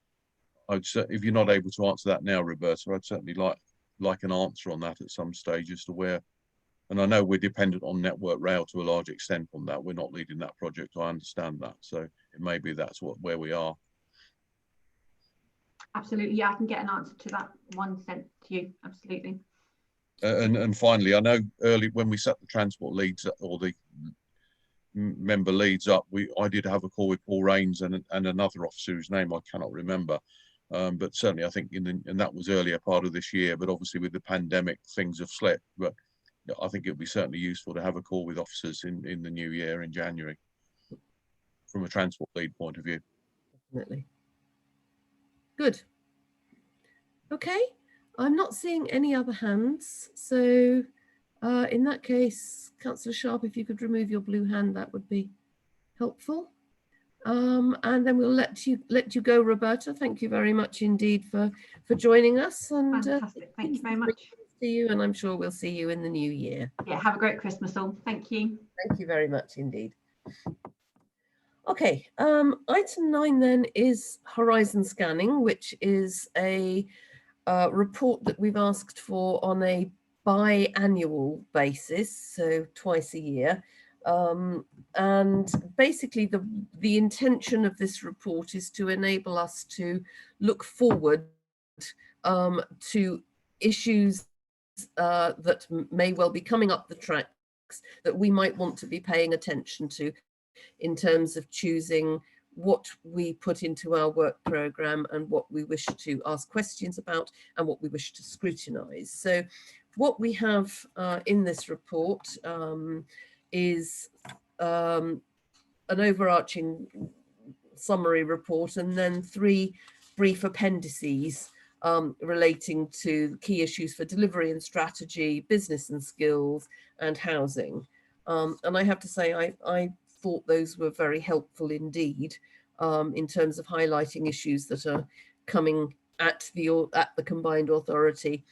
if you're not able to answer that now, Roberta, I'd certainly like an answer on that at some stage as to where. And I know we're dependent on Network Rail to a large extent on that. We're not leading that project. I understand that. So it may be that's where we are. Absolutely, yeah, I can get an answer to that one sent to you. Absolutely. And finally, I know early when we set the transport leads or the member leads up, I did have a call with Paul Rains and another officer whose name I cannot remember. But certainly, I think and that was earlier part of this year. But obviously, with the pandemic, things have slipped. But I think it would be certainly useful to have a call with officers in the new year in January, from a transport lead point of view. Definitely. Good. Okay, I'm not seeing any other hands. So in that case, Councillor Sharp, if you could remove your blue hand, that would be helpful. And then we'll let you go, Roberta. Thank you very much indeed for joining us. And fantastic. Thank you very much. See you, and I'm sure we'll see you in the new year. Yeah, have a great Christmas all. Thank you. Thank you very much indeed. Okay, item 9 then is horizon scanning, which is a report that we've asked for on a biannual basis, so twice a year. And basically the intention of this report is to enable us to look forward to issues that may well be coming up the tracks that we might want to be paying attention to in terms of choosing what we put into our work programme and what we wish to ask questions about and what we wish to scrutinise. So what we have in this report is an overarching summary report and then 3 brief appendices relating to key issues for delivery and strategy, business and skills, and housing. And I have to say, I thought those were very helpful indeed in terms of highlighting issues that are coming at the combined authority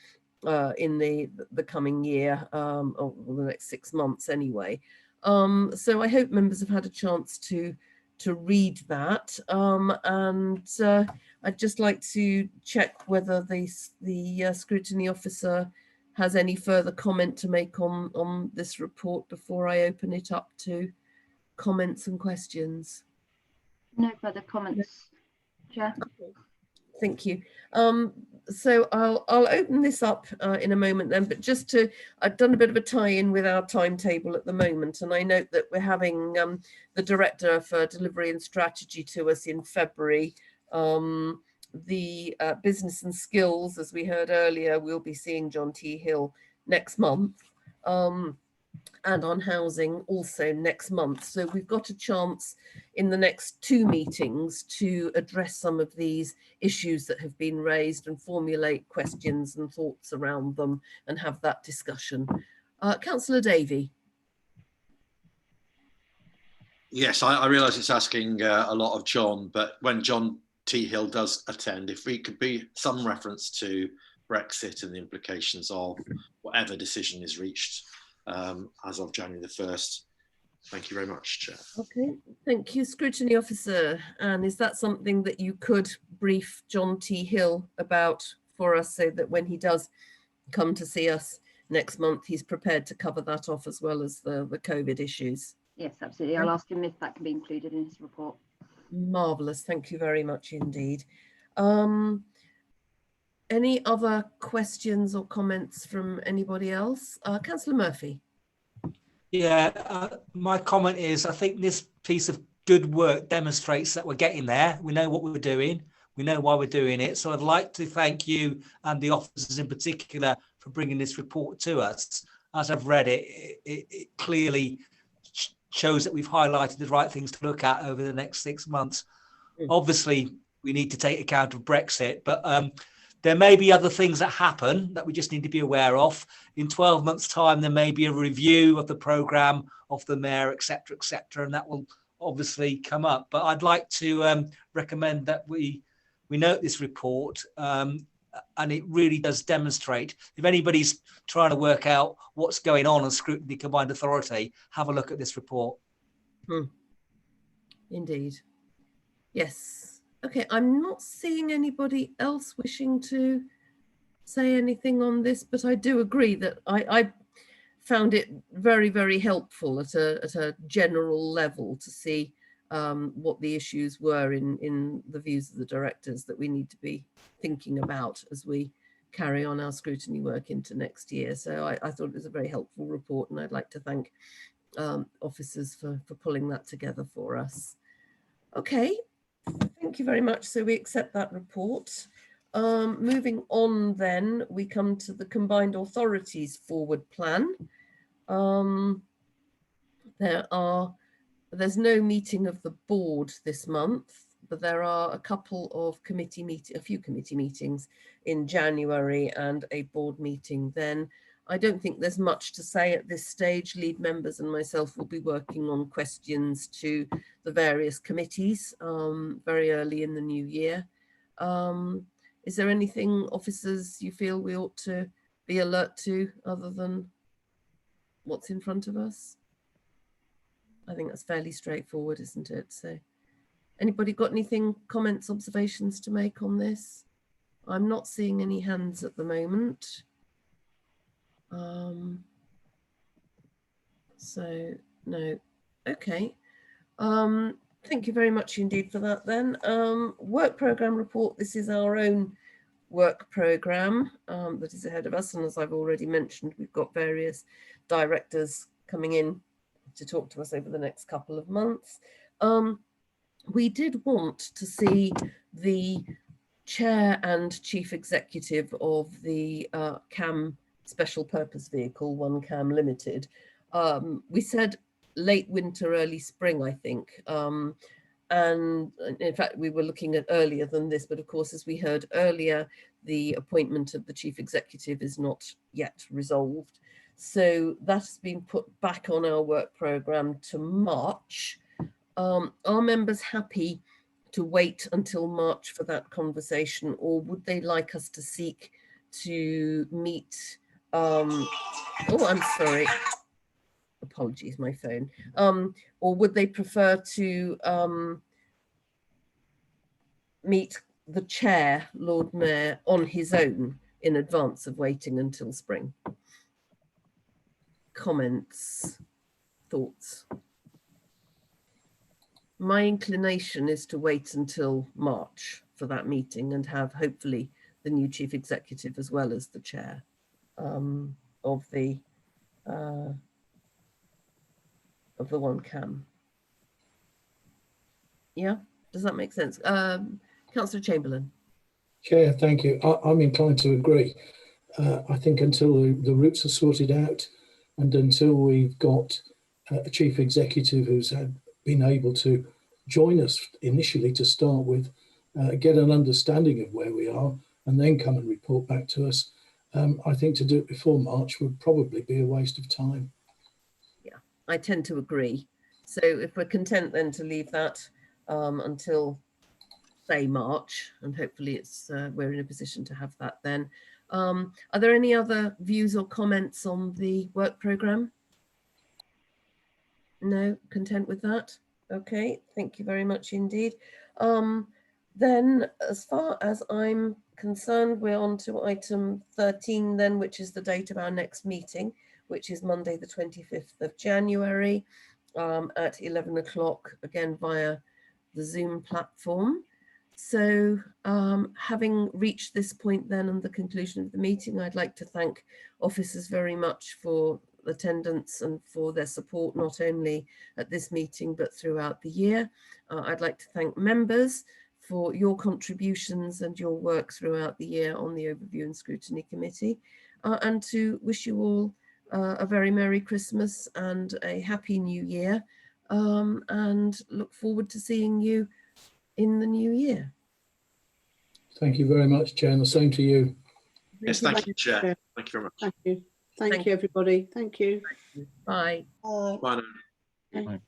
in the coming year, or the next 6 months anyway. So I hope members have had a chance to read that, and I'd just like to check whether the scrutiny officer has any further comment to make on this report before I open it up to comments and questions. No further comments, Chair. Thank you. So I'll open this up in a moment then, but I've done a bit of a tie-in with our timetable at the moment, and I note that we're having the Director for Delivery and Strategy to us in February. The business and skills, as we heard earlier, we'll be seeing John T. Hill next month. And on housing also next month. So we've got a chance in the next 2 meetings to address some of these issues that have been raised and formulate questions and thoughts around them and have that discussion. Councillor Davey. Yes, I realise it's asking a lot of John, but when John T. Hill does attend, if we could be some reference to Brexit and the implications of whatever decision is reached as of January the 1st, Thank you very much, Chair. Okay, thank you, Scrutiny Officer. And is that something that you could brief John T. Hill about for us, so that when he does come to see us next month, he's prepared to cover that off as well as the COVID issues? Yes, absolutely. I'll ask him if that can be included in his report. Marvellous, thank you very much indeed. Any other questions or comments from anybody else? Councillor Murphy. Yeah, my comment is I think this piece of good work demonstrates that we're getting there. We know what we're doing. We know why we're doing it. So I'd like to thank you and the officers in particular for bringing this report to us. As I've read it, it clearly shows that we've highlighted the right things to look at over the next 6 months. Obviously, we need to take account of Brexit, but there may be other things that happen that we just need to be aware of. In 12 months' time, there may be a review of the programme of the Mayor, etc., and that will obviously come up. But I'd like to recommend that we note this report, and it really does demonstrate. If anybody's trying to work out what's going on Scrutiny Combined Authority, have a look at this report. Indeed. Yes. Okay, I'm not seeing anybody else wishing to say anything on this, but I do agree that I found it very, very helpful at a general level to see what the issues were in the views of the directors that we need to be thinking about as we carry on our scrutiny work into next year. So I thought it was a very helpful report, and I'd like to thank officers for pulling that together for us. Okay. Thank you very much. So we accept that report. Moving on then, we come to the Combined Authorities Forward Plan. There's no meeting of the board this month, but there are a couple of a few committee meetings in January and a board meeting then. I don't think there's much to say at this stage. Lead members and myself will be working on questions to the various committees very early in the new year. Is there anything, officers, you feel we ought to be alert to other than what's in front of us? I think that's fairly straightforward, isn't it? So anybody got anything, comments, observations to make on this? I'm not seeing any hands at the moment. So no, okay. Thank you very much indeed for that then. Work programme report. This is our own work programme that is ahead of us, and as I've already mentioned, we've got various directors coming in to talk to us over the next couple of months. We did want to see the chair and chief executive of the CAM Special Purpose Vehicle, One CAM Limited. We said late winter, early spring, I think. And in fact, we were looking at earlier than this, but of course, as we heard earlier, the appointment of the chief executive is not yet resolved. So that's been put back on our work programme to March. Are members happy to wait until March for that conversation, or would they like us to seek to meet? Oh, I'm sorry. Apologies, my phone. Or would they prefer to meet the chair, Lord Mayor, on his own in advance of waiting until spring? Comments, thoughts? My inclination is to wait until March for that meeting and have hopefully the new chief executive as well as the chair of the One CAM. Yeah, does that make sense? Councillor Chamberlain. Chair, thank you. I'm inclined to agree. I think until the routes are sorted out and until we've got a chief executive who's been able to join us initially to start with, get an understanding of where we are and then come and report back to us, I think to do it before March would probably be a waste of time. Yeah, I tend to agree. So if we're content then to leave that until, say, March, and hopefully we're in a position to have that then. Are there any other views or comments on the work programme? No, content with that. Okay, thank you very much indeed. Then as far as I'm concerned, we're on to item 13 then, which is the date of our next meeting, which is Monday the 25th of January at 11 o'clock, again via the Zoom platform. So having reached this point then and the conclusion of the meeting, I'd like to thank officers very much for attendance and for their support, not only at this meeting, but throughout the year. I'd like to thank members for your contributions and your work throughout the year on the Overview and Scrutiny Committee, and to wish you all a very Merry Christmas and a Happy New Year, and look forward to seeing you in the new year. Thank you very much, Chair, and the same to you. Yes, thank you, Chair. Thank you very much. Thank you. Thank you, everybody. Thank you. Bye. Bye. Bye now. Bye.